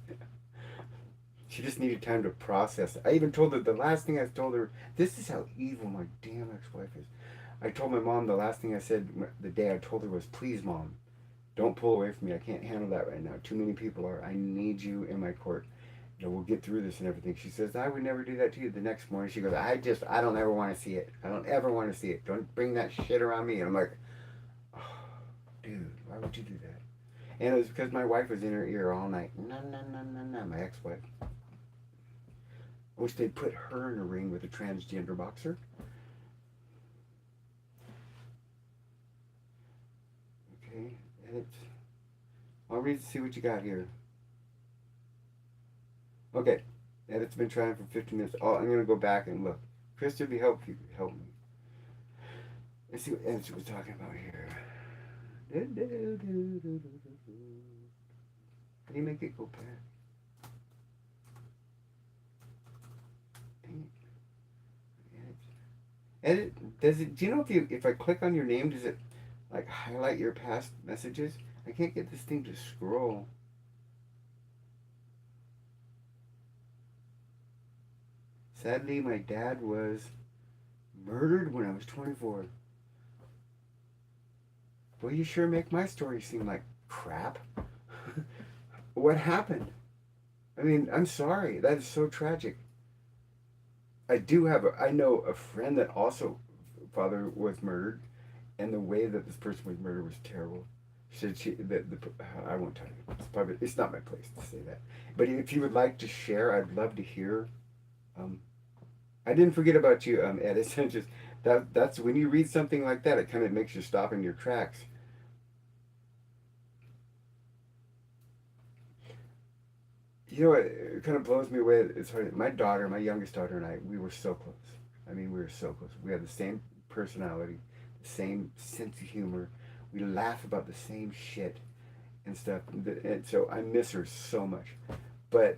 She just needed time to process it. I even told her the last thing I told her. This is how evil my damn ex-wife is. I told my mom the last thing I said the day I told her was, "Please, mom, don't pull away from me. I can't handle that right now. Too many people are. I need you in my court. We'll get through this and everything." She says, "I would never do that to you." The next morning, she goes, I don't ever want to see it. I don't ever want to see it. Don't bring that shit around me." And I'm like, oh, dude, why would you do that? And it was because my wife was in her ear all night. No, no, no, no, no. My ex-wife. I wish they'd put her in a ring with a transgender boxer. Okay, edit. I'll read to see what you got here. Okay, edit's been trying for 15 minutes. Oh, I'm going to go back and look. Christopher, help me. Let's see what edit was talking about here. How do you make it go back? Dang it. Edit. Does it? Do you know if I click on your name, does it like highlight your past messages? I can't get this thing to scroll. Sadly, my dad was murdered when I was 24. Well, you sure make my story seem like crap. What happened? I mean, I'm sorry. That is so tragic. I know a friend that also father was murdered, and the way that this person was murdered was terrible. She said I won't tell you. It's not my place to say that. But if you would like to share, I'd love to hear. Um, I didn't forget about you, Ed. It's just that's when you read something like that, it kind of makes you stop in your tracks. It kind of blows me away. It's hard. My daughter, my youngest daughter, and I, we were so close. I mean, we were so close. We had the same personality, the same sense of humor. We laugh about the same shit and stuff. And so I miss her so much. But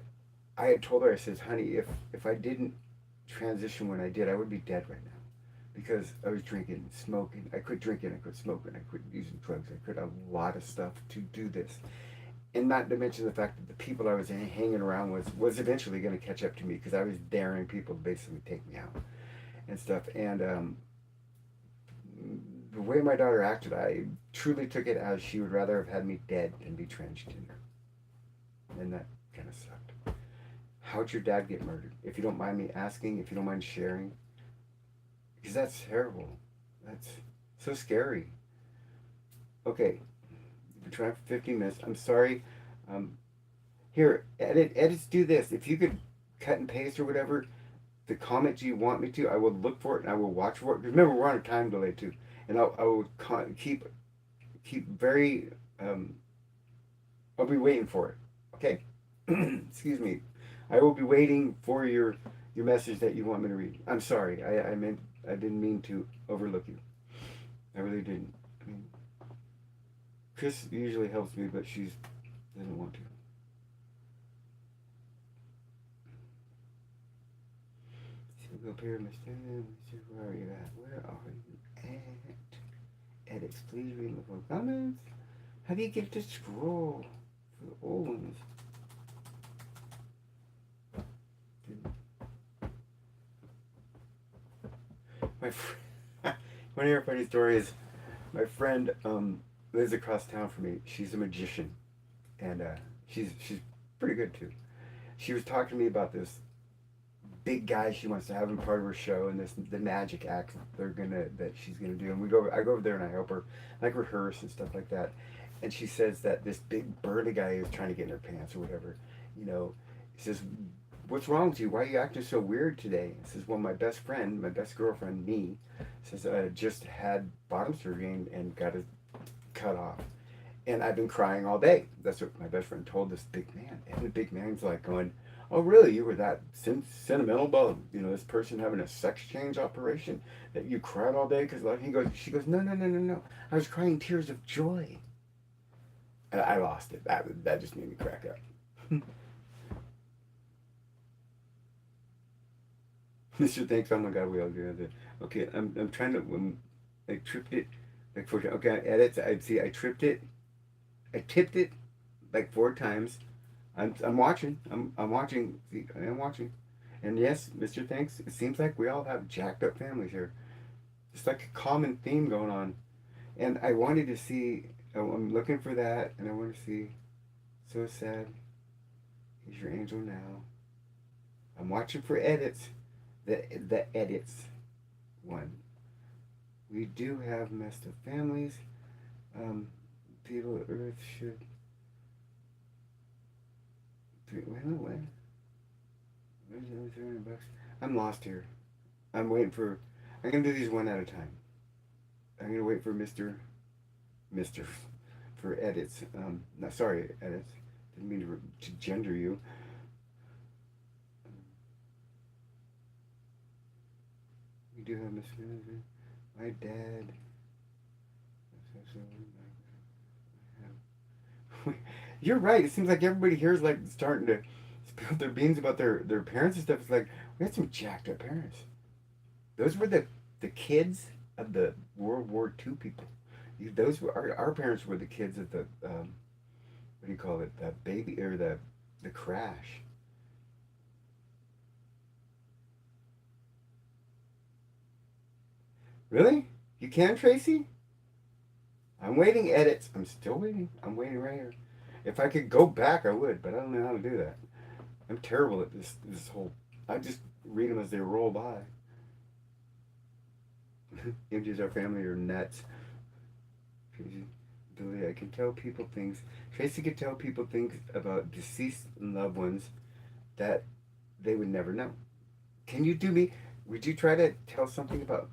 I had told her, I says, honey, if I didn't transition when I did, I would be dead right now. Because I was drinking, smoking. I quit drinking, I quit smoking, I quit using drugs. I quit a lot of stuff to do this. And not to mention the fact that the people I was hanging around with was eventually going to catch up to me because I was daring people to basically take me out and stuff. And the way my daughter acted, I truly took it as she would rather have had me dead than be transgender. And that kind of sucked. How'd your dad get murdered? If you don't mind me asking, if you don't mind sharing, because that's terrible. That's so scary. Okay, you've been trying for 15 minutes. I'm sorry. Here, edits do this. If you could cut and paste or whatever, the comment you want me to, I will look for it and I will watch for it. Remember, we're on a time delay too, and I will keep very. I'll be waiting for it. Okay. Excuse me. I will be waiting for your message that you want me to read. I'm sorry. I didn't mean to overlook you. I really didn't. I mean, Chris usually helps me, but she doesn't want to. See, Up here, Mr. Where are you at? Where are you at? Edits, please read my full comments. How do you get to scroll for the old ones? My one of your funny stories. My friend lives across town from me. She's a magician, and she's pretty good too. She was talking to me about this big guy she wants to have in part of her show, and this the magic act that she's gonna do. And I go over there and I help her like rehearse and stuff like that. And she says that this big burly guy is trying to get in her pants or whatever. You know, he says, "What's wrong with you? Why are you acting so weird today?" He says, "Well, my best friend, my best girlfriend, me, says just had bottom surgery and got it cut off, and I've been crying all day." That's what my best friend told this big man, and the big man's like going, "Oh, really? You were that sentimental about this person having a sex change operation that you cried all day?" Because like she goes, "No, no, no, no, no. I was crying tears of joy." And I lost it. That just made me crack up. Mr. Thanks. Oh my God, we all do that. Okay, I'm trying to. I tripped it like 4 times. Okay, edits. I see. I tripped it. I tipped it like 4 times. I'm watching. I'm watching. See, I am watching. And yes, Mr. Thanks. It seems like we all have jacked up families here. It's like a common theme going on. And I wanted to see. I'm looking for that, and I want to see. So sad. He's your angel now. I'm watching for edits. The edits one. We do have messed up families. People of Earth should. Wait, no way. Where's the other $300? I'm lost here. I'm waiting for. I'm gonna do these one at a time. I'm gonna wait for Mister for edits. No, sorry, edits. Didn't mean to gender you. We do have Miss Manager. My dad. You're right. It seems like everybody here is like starting to spill their beans about their parents and stuff. It's like we had some jacked up parents. Those were the kids of the World War II people. Those were our parents were the kids of the what do you call it? The baby or the crash. Really? You can, Tracy? I'm waiting edits. I'm still waiting. I'm waiting right here. If I could go back, I would, but I don't know how to do that. I'm terrible at this whole. I just read them as they roll by. Images our family are nuts. Tracy, Billy, I can tell people things. Tracy could tell people things about deceased loved ones that they would never know. Can you do me? Would you try to tell something about?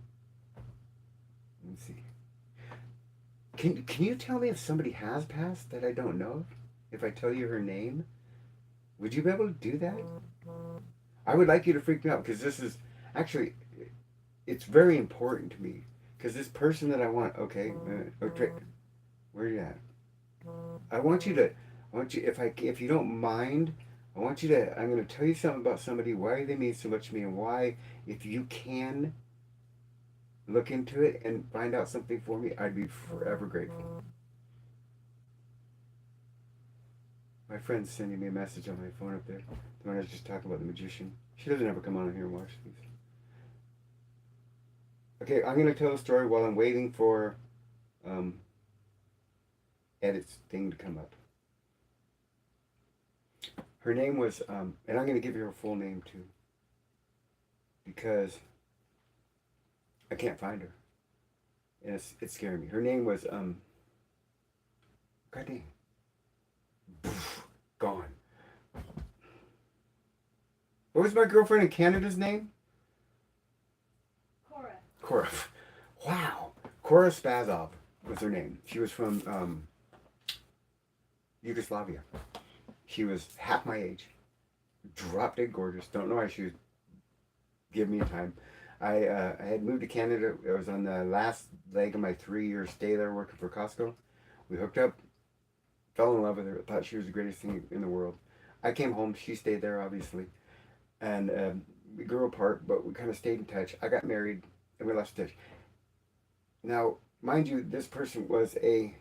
Let me see. Can you tell me if somebody has passed that I don't know of? If I tell you her name, would you be able to do that? I would like you to freak me out because this is actually it's very important to me because this person that I want. Okay, okay, where are you at? I want you to. I want you if you don't mind. I want you to. I'm going to tell you something about somebody. Why they mean so much to me, and why if you can look into it and find out something for me, I'd be forever grateful. My friend's sending me a message on my phone up there. The one I was just talking about, the magician. She doesn't ever come on here and watch these. Okay, I'm going to tell a story while I'm waiting for edits thing to come up. Her name was, and I'm going to give you her full name too. Because I can't find her. And it's scaring me. Her name was, God dang. Gone. What was my girlfriend in Canada's name? Cora. Cora. Wow. Cora Spazov was her name. She was from Yugoslavia. She was half my age. Drop dead gorgeous. Don't know why she would give me time. I had moved to Canada. I was on the last leg of my 3-year stay there working for Costco. We hooked up. Fell in love with her. Thought she was the greatest thing in the world. I came home. She stayed there, obviously. And we grew apart, but we kind of stayed in touch. I got married, and we lost touch. Now, mind you, this person was a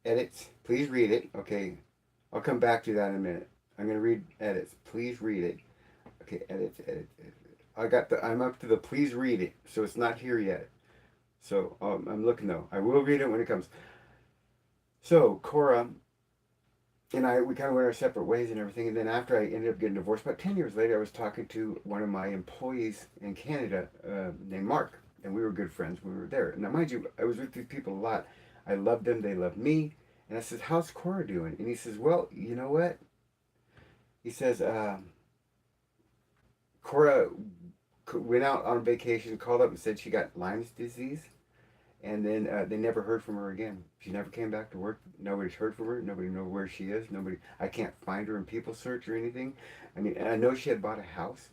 edits. Please read it. Okay, I'll come back to that in a minute. I'm gonna read edits. Please read it. Okay, edits, edits, edits. I'm up to the please read it, so it's not here yet. So I'm looking though. I will read it when it comes. So Cora and we kind of went our separate ways and everything. And then after I ended up getting divorced, about 10 years later, I was talking to one of my employees in Canada named Mark, and we were good friends when we were there. Now, mind you, I was with these people a lot. I loved them. They loved me. And I said, how's Cora doing? And he says, well, you know what? He says, Cora went out on vacation, called up and said she got Lyme's disease. And then they never heard from her again. She never came back to work. Nobody's heard from her. Nobody knows where she is. I can't find her in People Search or anything. I mean, I know she had bought a house,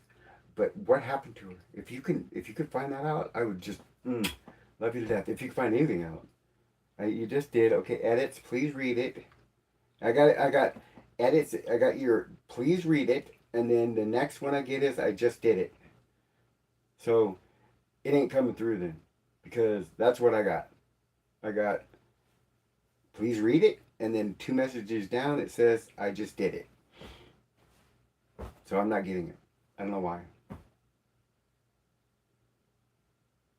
but what happened to her? If you could find that out, I would just love you to death. If you could find anything out, you just did. Okay, edits. Please read it. I got edits. I got your please read it, and then the next one I get is I just did it. So it ain't coming through then. Because that's what I got. I got, please read it, and then 2 messages down it says, I just did it. So I'm not getting it. I don't know why.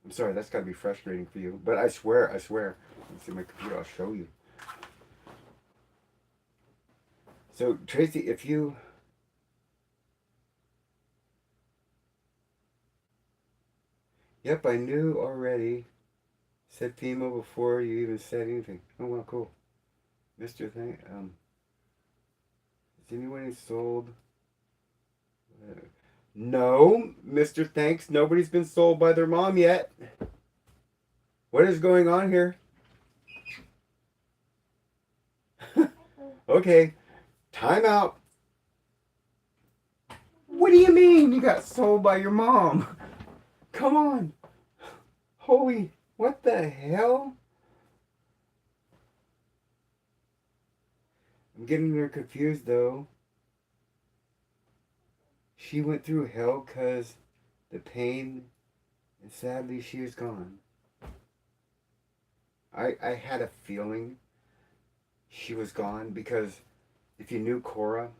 I'm sorry, that's got to be frustrating for you. But I swear. Let's see my computer, I'll show you. So, Tracy, if you... Yep, I knew already. Said female before you even said anything. Oh, well, cool. Mr. Thing, is anyone sold? No, Mr. Thanks. Nobody's been sold by their mom yet. What is going on here? Okay, time out. What do you mean you got sold by your mom? Come on. Holy, what the hell? I'm getting her confused though. She went through hell because the pain, and sadly she is gone. I had a feeling she was gone because if you knew Cora,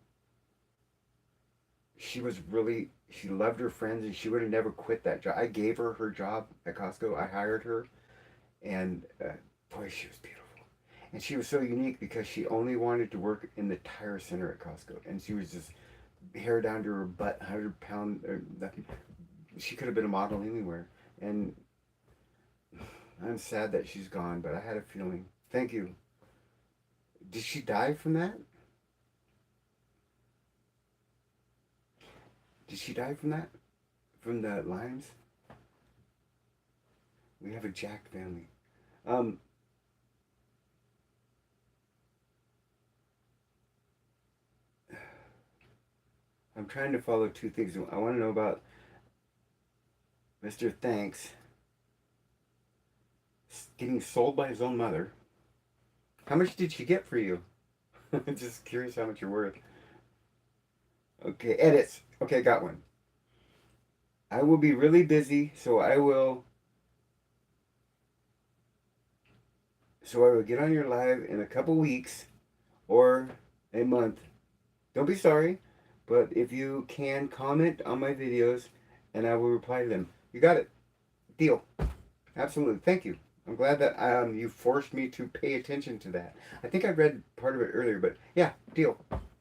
she loved her friends and she would have never quit that job. I gave her her job at Costco. I hired her, and boy, she was beautiful. And she was so unique because she only wanted to work in the tire center at Costco, and she was just hair down to her butt, 100-pound or nothing. She could have been a model anywhere, and I'm sad that she's gone, but I had a feeling. Thank you. Did she die from that? Did she die from that? From the Lyme's? We have a Jack family. I'm trying to follow 2 things. I want to know about Mr. Thanks getting sold by his own mother. How much did she get for you? I'm just curious how much you're worth. Okay, edits. Okay, got one. I will be really busy, so I will get on your live in a couple weeks or a month. Don't be sorry, but if you can comment on my videos and I will reply to them. You got it. Deal. Absolutely. Thank you. I'm glad that you forced me to pay attention to that. I think I read part of it earlier, but yeah, deal.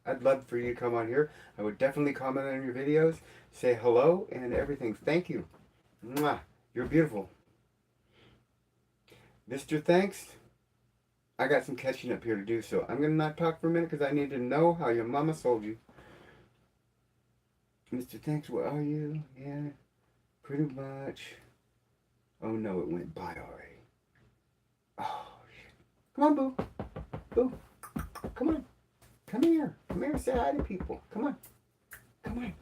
I'd love for you to come on here. I would definitely comment on your videos, say hello and everything. Thank you. Mwah. You're beautiful. Mr. Thanks, I got some catching up here to do, so I'm going to not talk for a minute because I need to know how your mama sold you. Mr. Thanks, where are you? Yeah, pretty much. Oh no, it went by already. Oh, shit. Come on, Boo. Boo. Come on. Come here. Come here, say hi to people. Come on. Come on.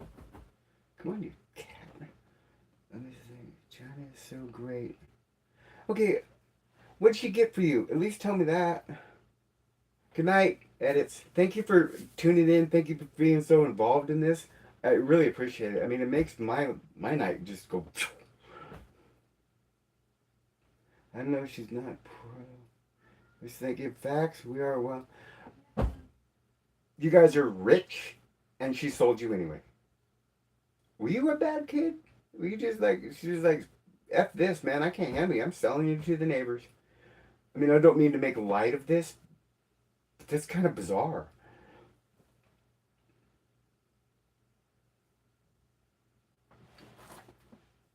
Come on, you cat. Let me see. China is so great. Okay, what did she get for you? At least tell me that. Good night, edits. Thank you for tuning in. Thank you for being so involved in this. I really appreciate it. I mean, it makes my night just go. I know she's not pro. Just thinking facts. We are well. You guys are rich, and she sold you anyway. Were you a bad kid? Were you just like she was like, "F this, man. I can't handle you. I'm selling you to the neighbors." I mean, I don't mean to make light of this, but that's kind of bizarre.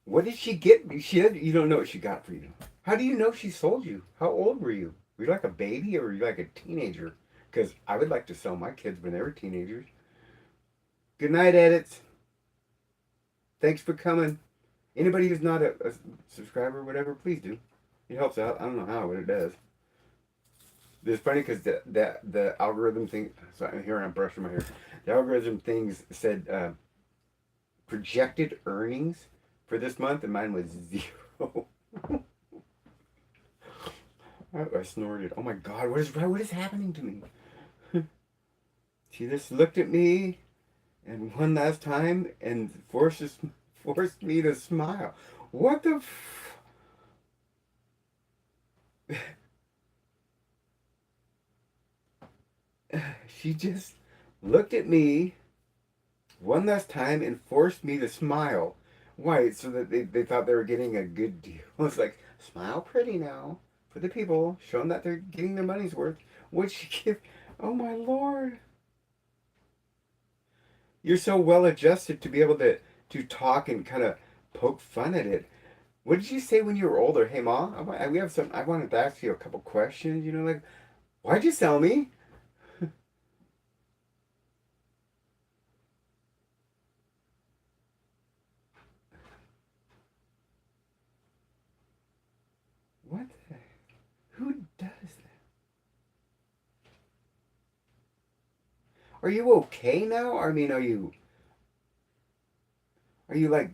What did she get? You don't know what she got for you. How do you know she sold you? How old were you? Were you like a baby or were you like a teenager? Because I would like to sell my kids when they were teenagers. Good night, edits. Thanks for coming. Anybody who's not a subscriber or whatever, please do. It helps out. I don't know how, but it does. It's funny because the algorithm thing. So here I'm brushing my hair. The algorithm things said projected earnings for this month, and mine was zero. I snorted. Oh my god, what is happening to me? She just looked at me and one last time and forced me to smile. What the she just looked at me one last time and forced me to smile. Why? So that they thought they were getting a good deal. I was like, smile pretty now for the people, show them that they're getting their money's worth. What'd she give? Oh my lord. You're so well adjusted to be able to talk and kind of poke fun at it. What did you say when you were older? Hey, Ma, we have some. I wanted to ask you a couple questions. You know, like, why'd you sell me? What? Who does that? Are you okay now? I mean, are you like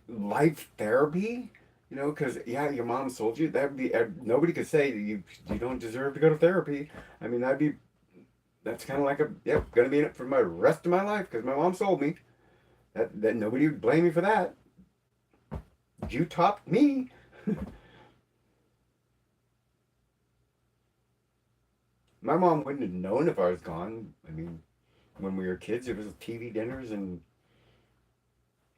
life therapy? You know, because yeah, your mom sold you. That'd be nobody could say that you don't deserve to go to therapy. I mean, that's kind of like a yep, gonna be in it for my rest of my life because my mom sold me. That nobody would blame me for that. You topped me. My mom wouldn't have known if I was gone. I mean, when we were kids, it was TV dinners and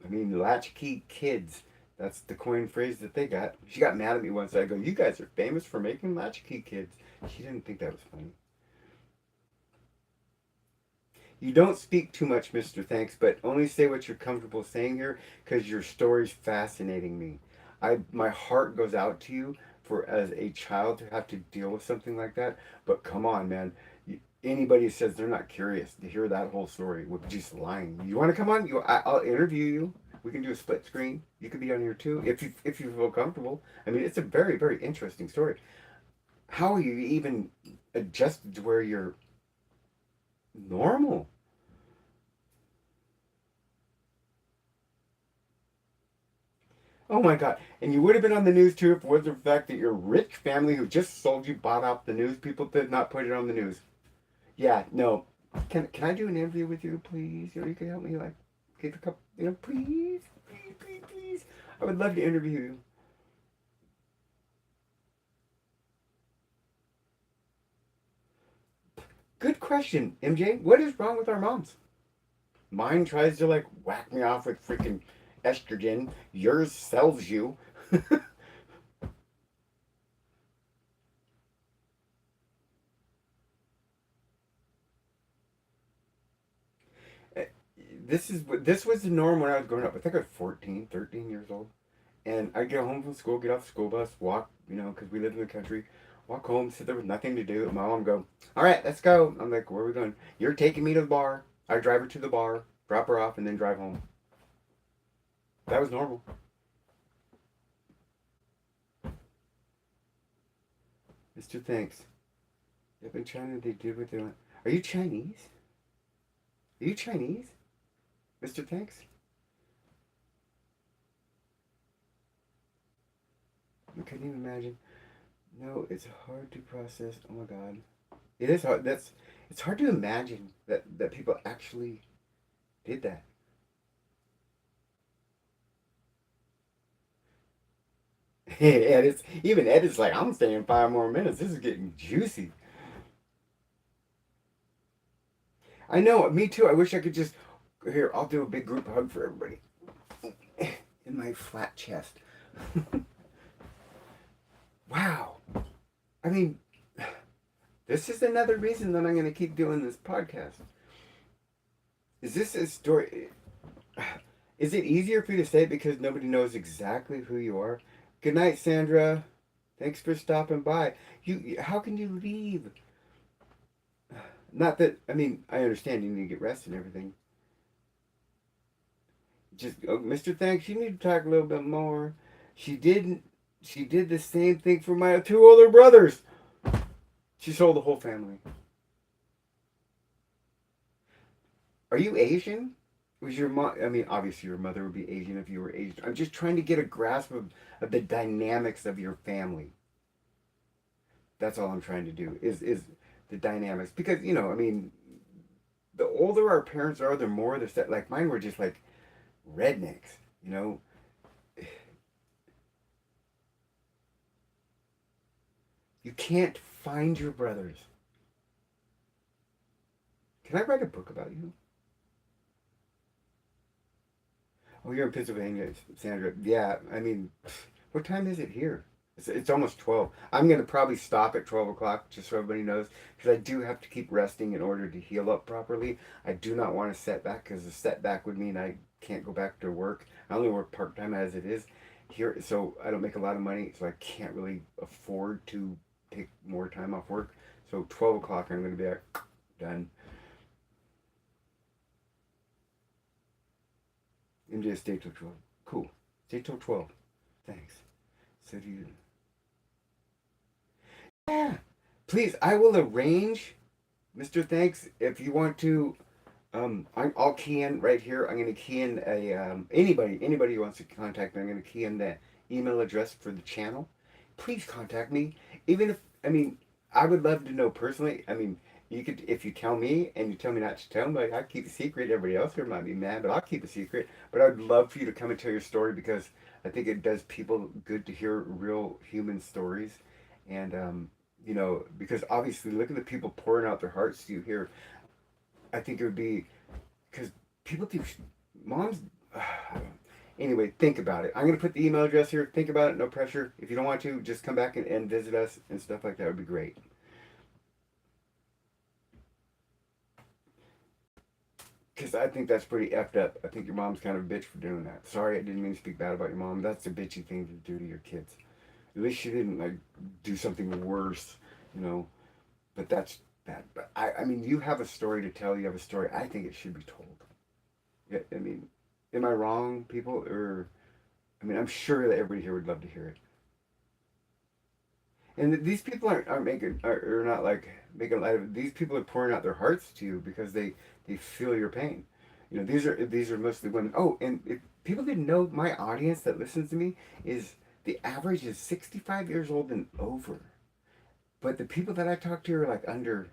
I mean latchkey kids. That's the coin phrase that they got. She got mad at me once. I go, "You guys are famous for making latchkey kids." She didn't think that was funny. You don't speak too much, Mr. Thanks, but only say what you're comfortable saying here because your story's fascinating me. My heart goes out to you for as a child to have to deal with something like that. But come on, man. Anybody who says they're not curious to hear that whole story would be just lying. You want to come on? I'll interview you. We can do a split screen. You could be on here too if you feel comfortable. I mean, it's a very very interesting story. How are you even adjusted to where you're normal? Oh my God. And you would have been on the news too if it wasn't for the fact that your rich family who just sold you bought out the news. People did not put it on the news. Yeah, no. Can I do an interview with you, please? You know, you can help me, like, give a couple, please, please, please, please. I would love to interview you. Good question, MJ. What is wrong with our moms? Mine tries to, like, whack me off with freaking estrogen. Yours sells you. This was the norm when I was growing up. I think I was 14, 13 years old. And I'd get home from school, get off the school bus, walk, because we lived in the country, walk home, sit there with nothing to do. And my mom go, all right, let's go. I'm like, where are we going? You're taking me to the bar. I drive her to the bar, drop her off, and then drive home. That was normal. Mr. Thanks. Up in China, they did what they want. Are you Chinese? Are you Chinese? Mr. Thanks? I couldn't even imagine. No, it's hard to process. Oh my God. It is hard. It's hard to imagine that people actually did that. Edit's like, I'm staying 5 more minutes. This is getting juicy. I know, me too. I wish I could just here. I'll do a big group hug for everybody in my flat chest. Wow. I mean, this is another reason that I'm going to keep doing this podcast. Is this a story? Is it easier for you to say it because nobody knows exactly who you are? Good night, Sandra. Thanks for stopping by. How can you leave? Not that, I mean, I understand you need to get rest and everything. Just, oh, Mr. Thanks, you need to talk a little bit more. She didn't, she did the same thing for my two older brothers. She sold the whole family. Are you Asian? Was your mom, I mean, obviously your mother would be Asian if you were Asian. I'm just trying to get a grasp of the dynamics of your family. That's all I'm trying to do is the dynamics. Because, I mean, the older our parents are, the more they're set. Like mine were just like rednecks, you know. You can't find your brothers. Can I write a book about you? Oh, you're in Pennsylvania, Sandra. Yeah, I mean, what time is it here? It's almost 12. I'm going to probably stop at 12 o'clock, just so everybody knows, because I do have to keep resting in order to heal up properly. I do not want a setback, because a setback would mean I can't go back to work. I only work part-time as it is here, so I don't make a lot of money, so I can't really afford to take more time off work. So 12 o'clock, I'm going to be like, done. MJ, stay till 12. Cool. Stay till 12. Thanks. So do you. Yeah. Please, I will arrange, Mr. Thanks, if you want to. I'll key in right here. I'm going to key in anybody who wants to contact me. I'm going to key in the email address for the channel. Please contact me. Even if, I mean, I would love to know personally. I mean, you could, if you tell me and you tell me not to tell me, I keep a secret. Everybody else here might be mad, but I'll keep a secret. But I'd love for you to come and tell your story because I think it does people good to hear real human stories. And, because obviously look at the people pouring out their hearts to you here. I think it would be because people do moms. Anyway, think about it. I'm gonna put the email address here. Think about it. No pressure. If you don't want to, just come back and visit us and stuff like that would be great. Because I think that's pretty effed up. I think your mom's kind of a bitch for doing that. Sorry, I didn't mean to speak bad about your mom. That's a bitchy thing to do to your kids. At least she didn't like do something worse, you know. But that's bad. But I mean, you have a story to tell. You have a story. I think it should be told. Yeah, I mean, am I wrong, people? Or I mean, I'm sure that everybody here would love to hear it. And these people aren't making are not like making light of it. These people are pouring out their hearts to you because they feel your pain. These are mostly women. Oh, and if people didn't know, my audience that listens to me is the average is 65 years old and over. But the people that I talk to are like under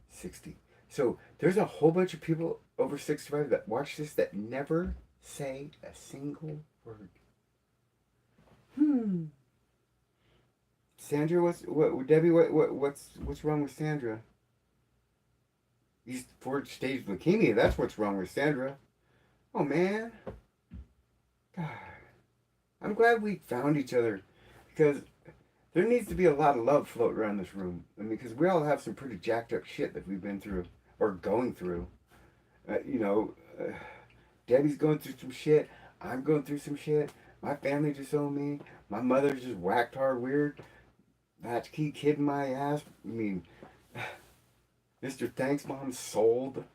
60. So there's a whole bunch of people over 65 that watch this that never say a single word. Hmm. Sandra, Debbie? What's wrong with Sandra? He's fourth stage leukemia. That's what's wrong with Sandra. Oh man, God, I'm glad we found each other because there needs to be a lot of love floating around this room. I mean, because we all have some pretty jacked up shit that we've been through or going through. Uh, you know, uh, Debbie's going through some shit. I'm going through some shit. My family disowned me. My mother's just whacked hard weird. Latchkey kid in my ass. I mean, Mr. Thanks Mom sold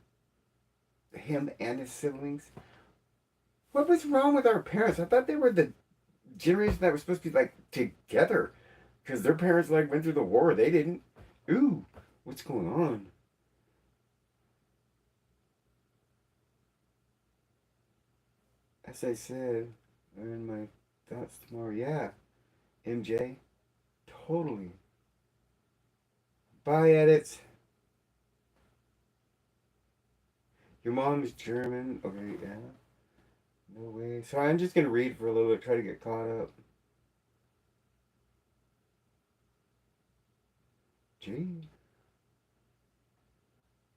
him and his siblings. What was wrong with our parents? I thought they were the generation that was supposed to be like together because their parents like went through the war. They didn't. Ooh, what's going on? As I said, in my thoughts tomorrow. Yeah, MJ, totally. Bye, edits. Your mom's German. Okay, yeah. No way. So I'm just gonna read for a little bit, try to get caught up. Gee.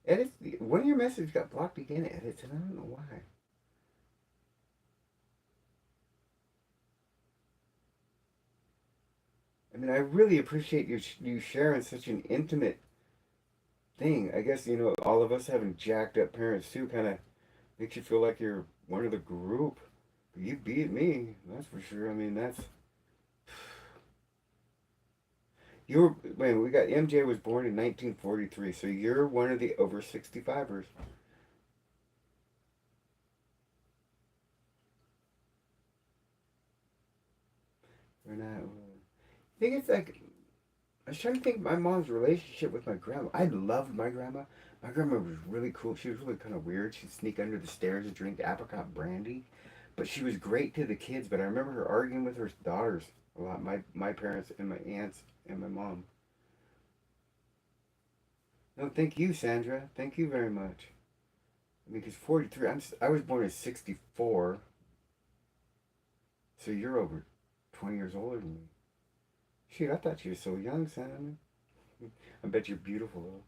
Edits. One of your messages got blocked again, edits, and I don't know why. I mean, I really appreciate you sharing such an intimate thing. I guess, all of us having jacked up parents too kind of makes you feel like you're one of the group. But you beat me, that's for sure. I mean, that's. Wait, we got MJ was born in 1943, so you're one of the over 65ers. We're not. I think it's like I was trying to think of my mom's relationship with my grandma. I loved my grandma. My grandma was really cool. She was really kind of weird. She'd sneak under the stairs and drink apricot brandy. But she was great to the kids. But I remember her arguing with her daughters a lot. My parents and my aunts and my mom. No, thank you, Sandra. Thank you very much. I mean, because 43, I was born in 64. So you're over 20 years older than me. Shoot, I thought you were so young, Sandra. I bet you're beautiful, though.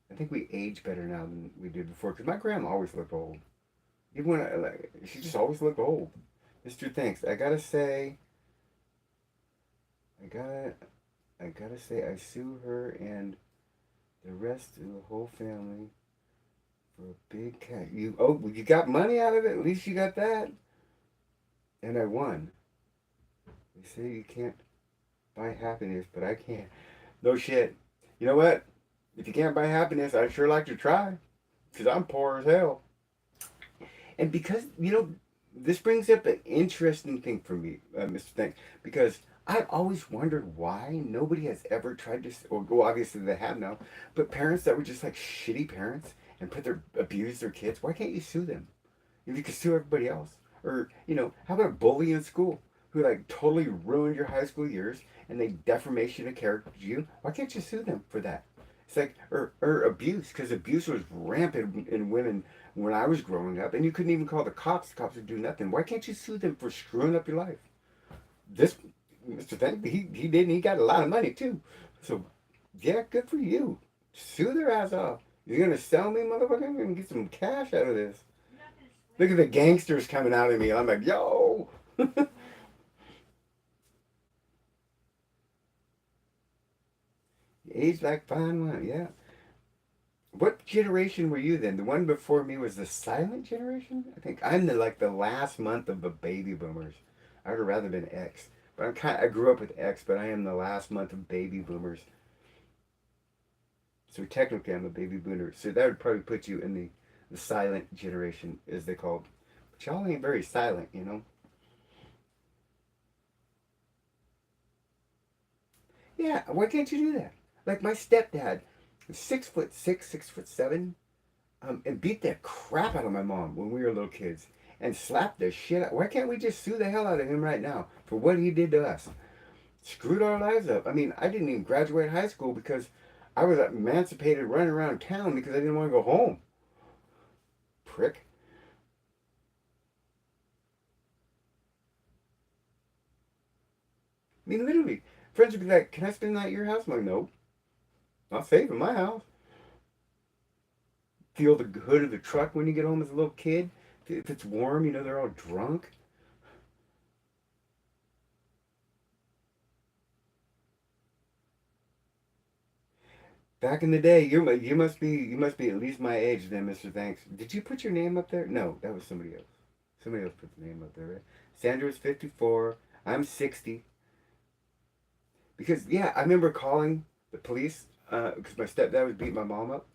I think we age better now than we did before. Because my grandma always looked old. Even when she just always looked old. Mr. Thanks. I gotta, I gotta say, I sue her and the rest of the whole family for a big cat. You got money out of it? At least you got that. And I won. They say you can't buy happiness, but I can. No shit. You know what? If you can't buy happiness, I'd sure like to try. Because I'm poor as hell. And because, this brings up an interesting thing for me, Mr. Thanks. Because I've always wondered why nobody has ever tried to, or well, obviously they have now, but parents that were just like shitty parents and abuse their kids, why can't you sue them? If you could sue everybody else. Or, how about a bully in school who like totally ruined your high school years and they defamation of character to you? Why can't you sue them for that? It's like, or abuse, because abuse was rampant in women when I was growing up, and you couldn't even call the cops. The cops would do nothing. Why can't you sue them for screwing up your life? This Mr. Fenn, he did, and he got a lot of money too. So, yeah, good for you. Sue their ass off. You're gonna sell me, motherfucker? I'm gonna get some cash out of this. I'm not gonna swear. Look at the gangsters coming out of me. I'm like, yo. Age like fine wine, yeah. What generation were you then? The one before me was the silent generation? I think I'm the last month of the baby boomers. I would have rather been X. But I grew up with X, but I am the last month of baby boomers. So technically I'm a baby boomer. So that would probably put you in the silent generation, as they called. But y'all ain't very silent. Yeah, why can't you do that? Like my stepdad, 6'6", 6'7", and beat the crap out of my mom when we were little kids, and slapped the shit out. Why can't we just sue the hell out of him right now for what he did to us? Screwed our lives up. I mean, I didn't even graduate high school because I was emancipated running around town because I didn't want to go home. Prick. I mean, literally, friends would be like, "Can I spend the night at your house?" I'm like, "Nope, not safe in my house." Feel the hood of the truck when you get home as a little kid. If it's warm, they're all drunk. Back in the day, you must be at least my age then, Mr. Thanks. Did you put your name up there? No, that was somebody else. Somebody else put the name up there, right? Sandra was 54. I'm 60. Because yeah, I remember calling the police because my stepdad was beating my mom up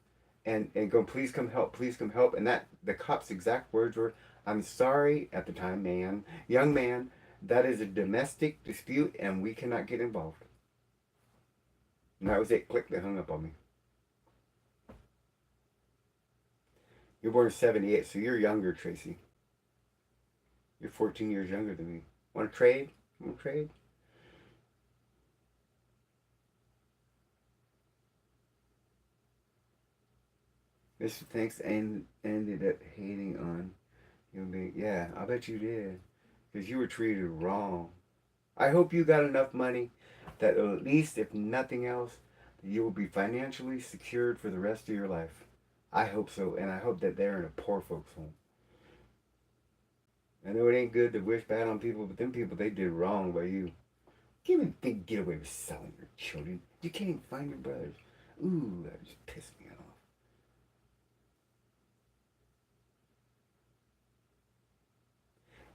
and going, "Please come help, please come help." And that the cops' exact words were, "I'm sorry at the time, young man, that is a domestic dispute and we cannot get involved." And that was it. Click. They hung up on me. You're born in 78, so you're younger, Tracy. You're 14 years younger than me. Want to trade? Want to trade? Mr. Thanks ended up hating on you being, yeah, I bet you did. Because you were treated wrong. I hope you got enough money that at least, if nothing else, you will be financially secured for the rest of your life. I hope so, and I hope that they're in a poor folks' home. I know it ain't good to wish bad on people, but them people, they did wrong by you. Can't even think get away with selling your children. You can't even find your brothers. Ooh, that just pissed me off.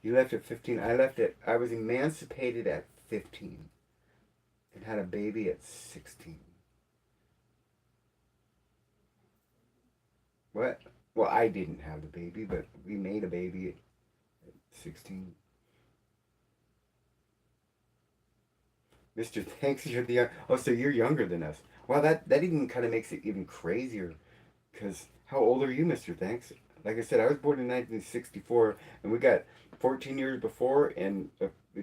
You left at 15. I was emancipated at 15 and had a baby at 16. What? Well, I didn't have the baby, but we made a baby at 16. Mr. Thanks, you're the oh, so you're younger than us. Wow, that even kind of makes it even crazier. Cause how old are you, Mr. Thanks? Like I said, I was born in 1964, and we got 14 years before and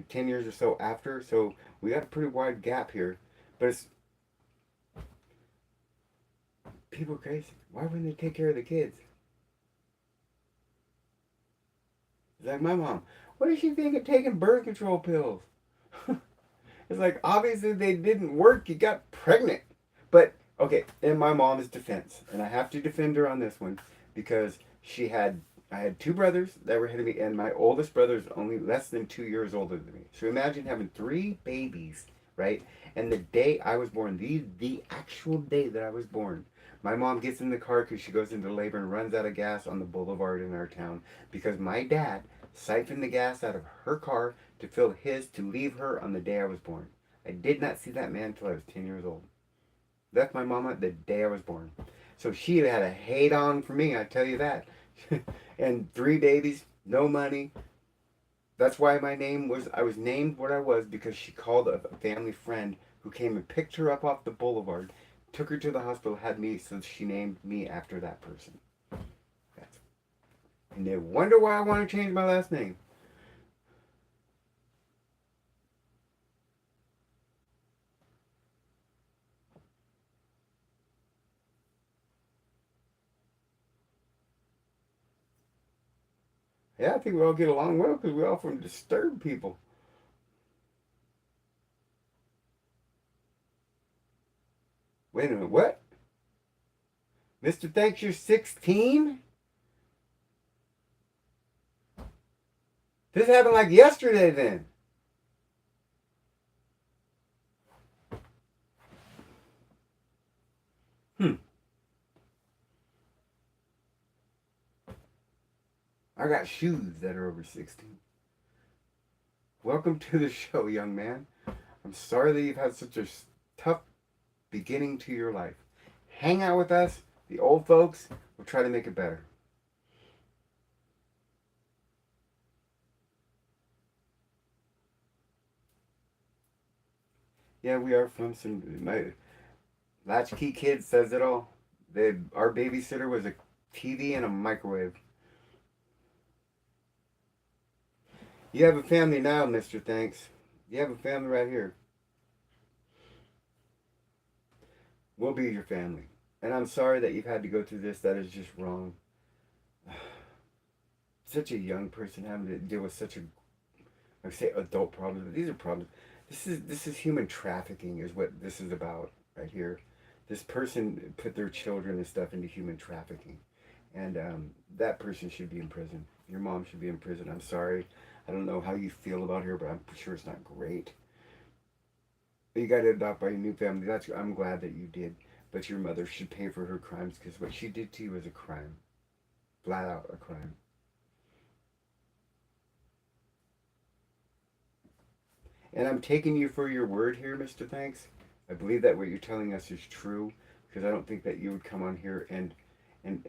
10 years or so after. So we got a pretty wide gap here. But it's people are crazy. Why wouldn't they take care of the kids? It's like my mom. What does she think of taking birth control pills? It's like obviously they didn't work. You got pregnant. But okay, in my mom's defense, and I have to defend her on this one because I had two brothers that were ahead of me, and my oldest brother is only less than 2 years older than me. So imagine having three babies, right? And the day I was born, the actual day that I was born, my mom gets in the car because she goes into labor and runs out of gas on the boulevard in our town because my dad siphoned the gas out of her car to fill his to leave her on the day I was born. I did not see that man until I was 10 years old. Left my mama the day I was born. So she had a hate on for me, I tell you that. And three babies, no money. That's why I was named what I was because she called a family friend who came and picked her up off the boulevard, took her to the hospital, had me, so she named me after that person. That's, and they wonder why I want to change my last name. Yeah, I think we all get along well because we're all from disturbed people. Wait a minute, what? Mr. Thanks, you're 16? This happened like yesterday then. Hmm. I got shoes that are over 16. Welcome to the show, young man. I'm sorry that you've had such a tough beginning to your life. Hang out with us, the old folks. We'll try to make it better. Yeah, we are from some. My latchkey kid says it all. Our babysitter was a TV and a microwave. You have a family now, Mr. Thanks. You have a family right here. We'll be your family. And I'm sorry that you've had to go through this. That is just wrong. Such a young person having to deal with such a, I say adult problems, but these are problems. This is human trafficking is what this is about right here. This person put their children and stuff into human trafficking, and that person should be in prison. Your mom should be in prison. I'm sorry. I don't know how you feel about her, but I'm sure it's not great. You got adopted by a new family. I'm glad that you did. But your mother should pay for her crimes because what she did to you was a crime, flat out a crime. And I'm taking you for your word here, Mr. Thanks. I believe that what you're telling us is true because I don't think that you would come on here and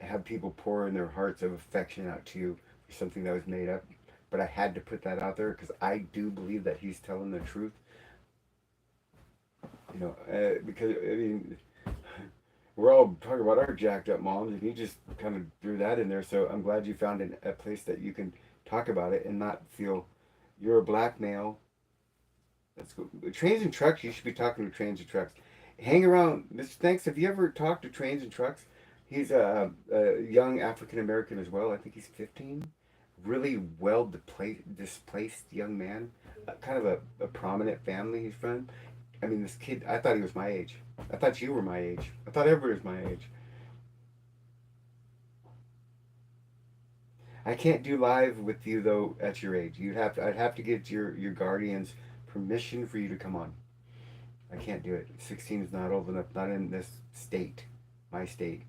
have people pour in their hearts of affection out to you for something that was made up. But I had to put that out there because I do believe that he's telling the truth. Because I mean, we're all talking about our jacked up moms, and he just kind of threw that in there. So I'm glad you found a place that you can talk about it and not feel you're a black male. That's cool. Trains and trucks, you should be talking to trains and trucks. Hang around, Mr. Thanks. Have you ever talked to trains and trucks? He's a young African American as well. I think he's 15. Really well displaced young man. Kind of a prominent family he's from. I mean, this kid, I thought he was my age. I thought you were my age. I thought everybody was my age. I can't do live with you though at your age. I'd have to get your guardians permission for you to come on. I can't do it. 16 is not old enough, not in this state, my state.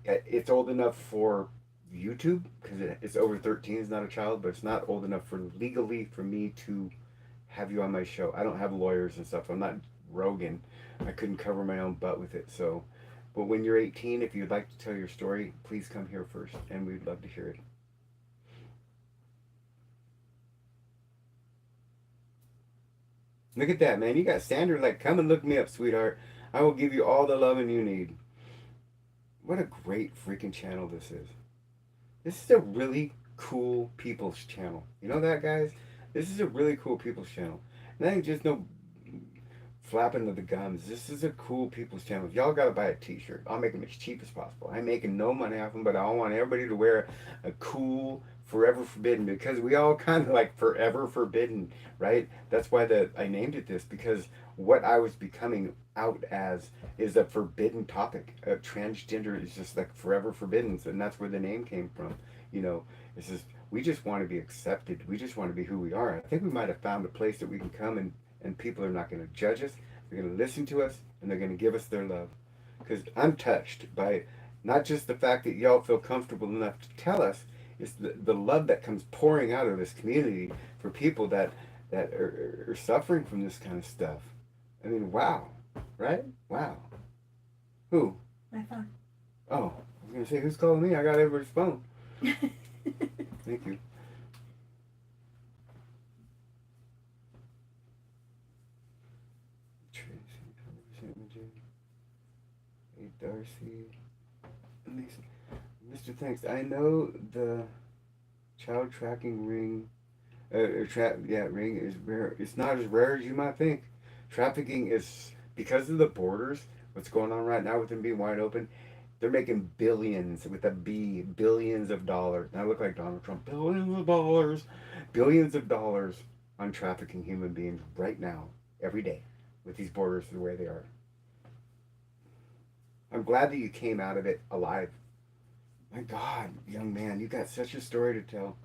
It's old enough for YouTube because it's over 13 is not a child, but it's not old enough for legally for me to have you on my show. I don't have lawyers and stuff. I'm not Rogan. I couldn't cover my own butt with it. So, but when you're 18, if you'd like to tell your story, please come here first, and we'd love to hear it. Look at that, man. You got Sandra like, come and look me up, sweetheart. I will give you all the loving you need. What a great freaking channel this is. This is a really cool people's channel. You know that, guys? This is a really cool people's channel. And that ain't just no flapping of the gums. This is a cool people's channel. If y'all gotta buy a t-shirt, I'll make them as cheap as possible. I'm making no money off them, but I want everybody to wear a cool Forever Forbidden because we all kind of like Forever Forbidden, right? That's why I named it this, because what I was becoming out as is a forbidden topic. Transgender is just like forever forbidden, and that's where the name came from. You know, it's just we just want to be accepted. We just want to be who we are. I think we might have found a place that we can come and people are not going to judge us. They're going to listen to us and they're going to give us their love. Because I'm touched by not just the fact that y'all feel comfortable enough to tell us, it's the love that comes pouring out of this community for people that are suffering from this kind of stuff. I mean, wow, right? Wow. Who? My phone. Oh, I was going to say, who's calling me? I got everybody's phone. Thank you. Hey, Darcy. Mr. Thanks. I know the child tracking ring, ring is rare. It's not as rare as you might think. Trafficking is, because of the borders, what's going on right now with them being wide open, they're making billions with a B, billions of dollars. And I look like Donald Trump. Billions of dollars on trafficking human beings right now, every day, with these borders the way they are. I'm glad that you came out of it alive. My God, young man, you got such a story to tell.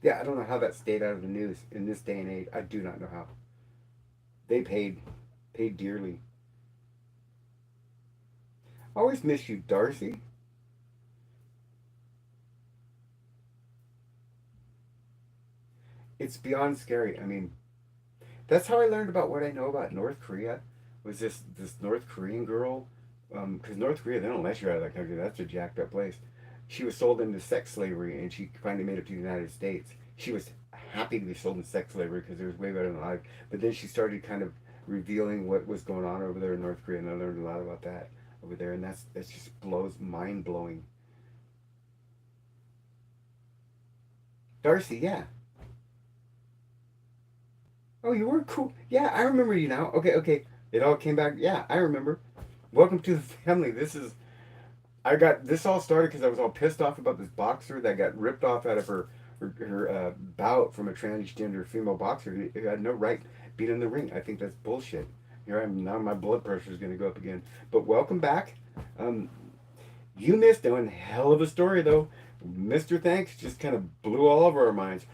Yeah, I don't know how that stayed out of the news in this day and age. I do not know how. They paid dearly. I always miss you, Darcy. It's beyond scary. I mean, that's how I learned about what I know about North Korea. Was this North Korean girl? Because North Korea, they don't let you out of that country. That's a jacked up place. She was sold into sex slavery, and she finally made it to the United States. She was happy to be sold into sex slavery because it was way better than life. But then she started kind of revealing what was going on over there in North Korea, and I learned a lot about that over there, and that's just blows mind blowing. Darcy, yeah. Oh, you were cool. Yeah, I remember you now. Okay, okay. It all came back. Yeah, I remember. Welcome to the family. I got this all started because I was all pissed off about this boxer that got ripped off out of her bout from a transgender female boxer who had no right being in the ring. I think that's bullshit. Here I am now. My blood pressure is going to go up again. But welcome back. Um, you missed one hell of a story though. Mr. Thanks just kind of blew all over our minds.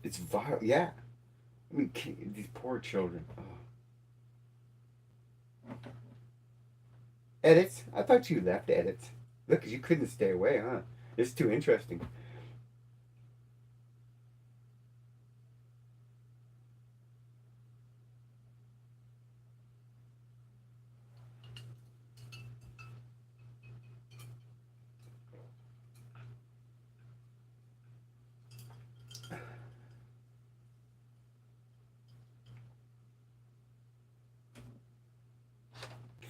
It's vile. Yeah. I mean, these poor children. Oh. Edits? I thought you left edits. Look, you couldn't stay away, huh? It's too interesting.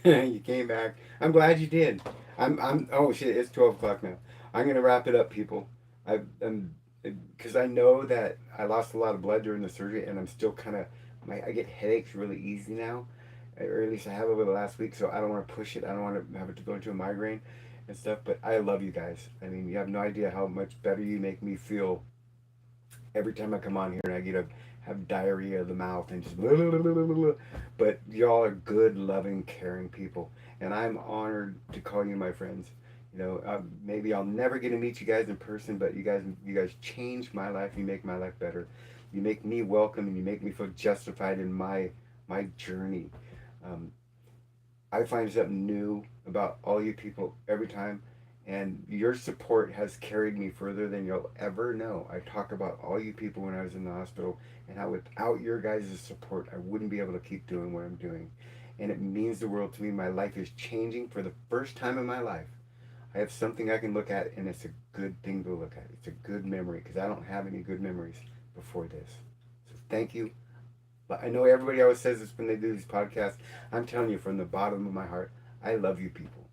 You came back. I'm glad you did. Oh shit, it's 12 o'clock now. I'm gonna wrap it up, people. I'm because I know that I lost a lot of blood during the surgery, and I'm still kind of I get headaches really easy now, or at least I have over the last week. So I don't want to push it. I don't want to have it to go into a migraine and stuff. But I love you guys. I mean, you have no idea how much better you make me feel every time I come on here and I get to have diarrhea of the mouth and just blah, blah, blah, blah, blah. But y'all are good, loving, caring people, and I'm honored to call you my friends. Maybe I'll never get to meet you guys in person, but you guys change my life. You make my life better. You make me welcome, and you make me feel justified in my journey. Um, I find something new about all you people every time, and your support has carried me further than you'll ever know. I talk about all you people when I was in the hospital, and how without your guys' support, I wouldn't be able to keep doing what I'm doing. And it means the world to me. My life is changing for the first time in my life. I have something I can look at, and it's a good thing to look at. It's a good memory because I don't have any good memories before this. So thank you. But I know everybody always says this when they do these podcasts. I'm telling you from the bottom of my heart, I love you people.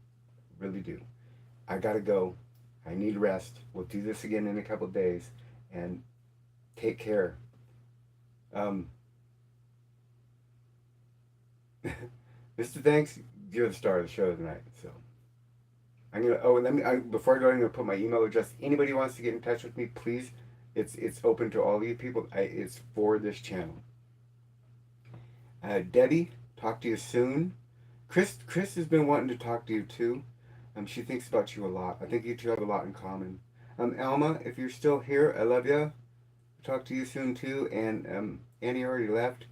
Really do. I gotta go. I need rest. We'll do this again in a couple days. And take care. Um, Mr. Thanks, you're the star of the show tonight. So I'm gonna. Oh, and before I go, I'm gonna put my email address. Anybody who wants to get in touch with me, please. It's open to all of you people. It's for this channel. Debbie, talk to you soon. Chris has been wanting to talk to you too. She thinks about you a lot. I think you two have a lot in common. Alma, if you're still here, I love you. Talk to you soon too. And Annie already left.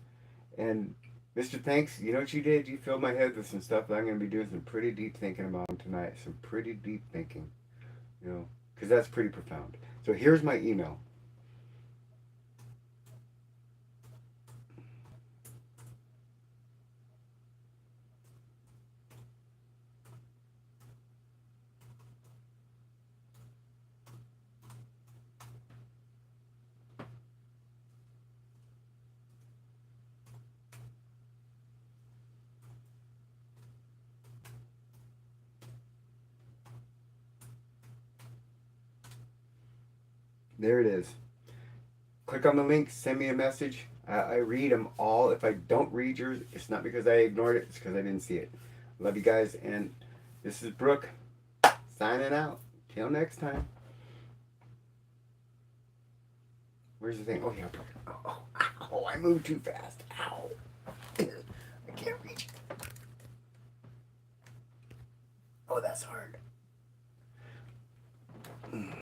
And Mr. Thanks, you know what you did? You filled my head with some stuff that I'm going to be doing some pretty deep thinking about tonight. Some pretty deep thinking, because that's pretty profound. So here's my email. There it is. Click on the link, send me a message. I read them all. If I don't read yours, it's not because I ignored it, it's because I didn't see it. Love you guys, and this is Brooke signing out. Till next time. Where's the thing? Oh, yeah. Oh, I moved too fast. Ow. I can't reach it. Oh, that's hard.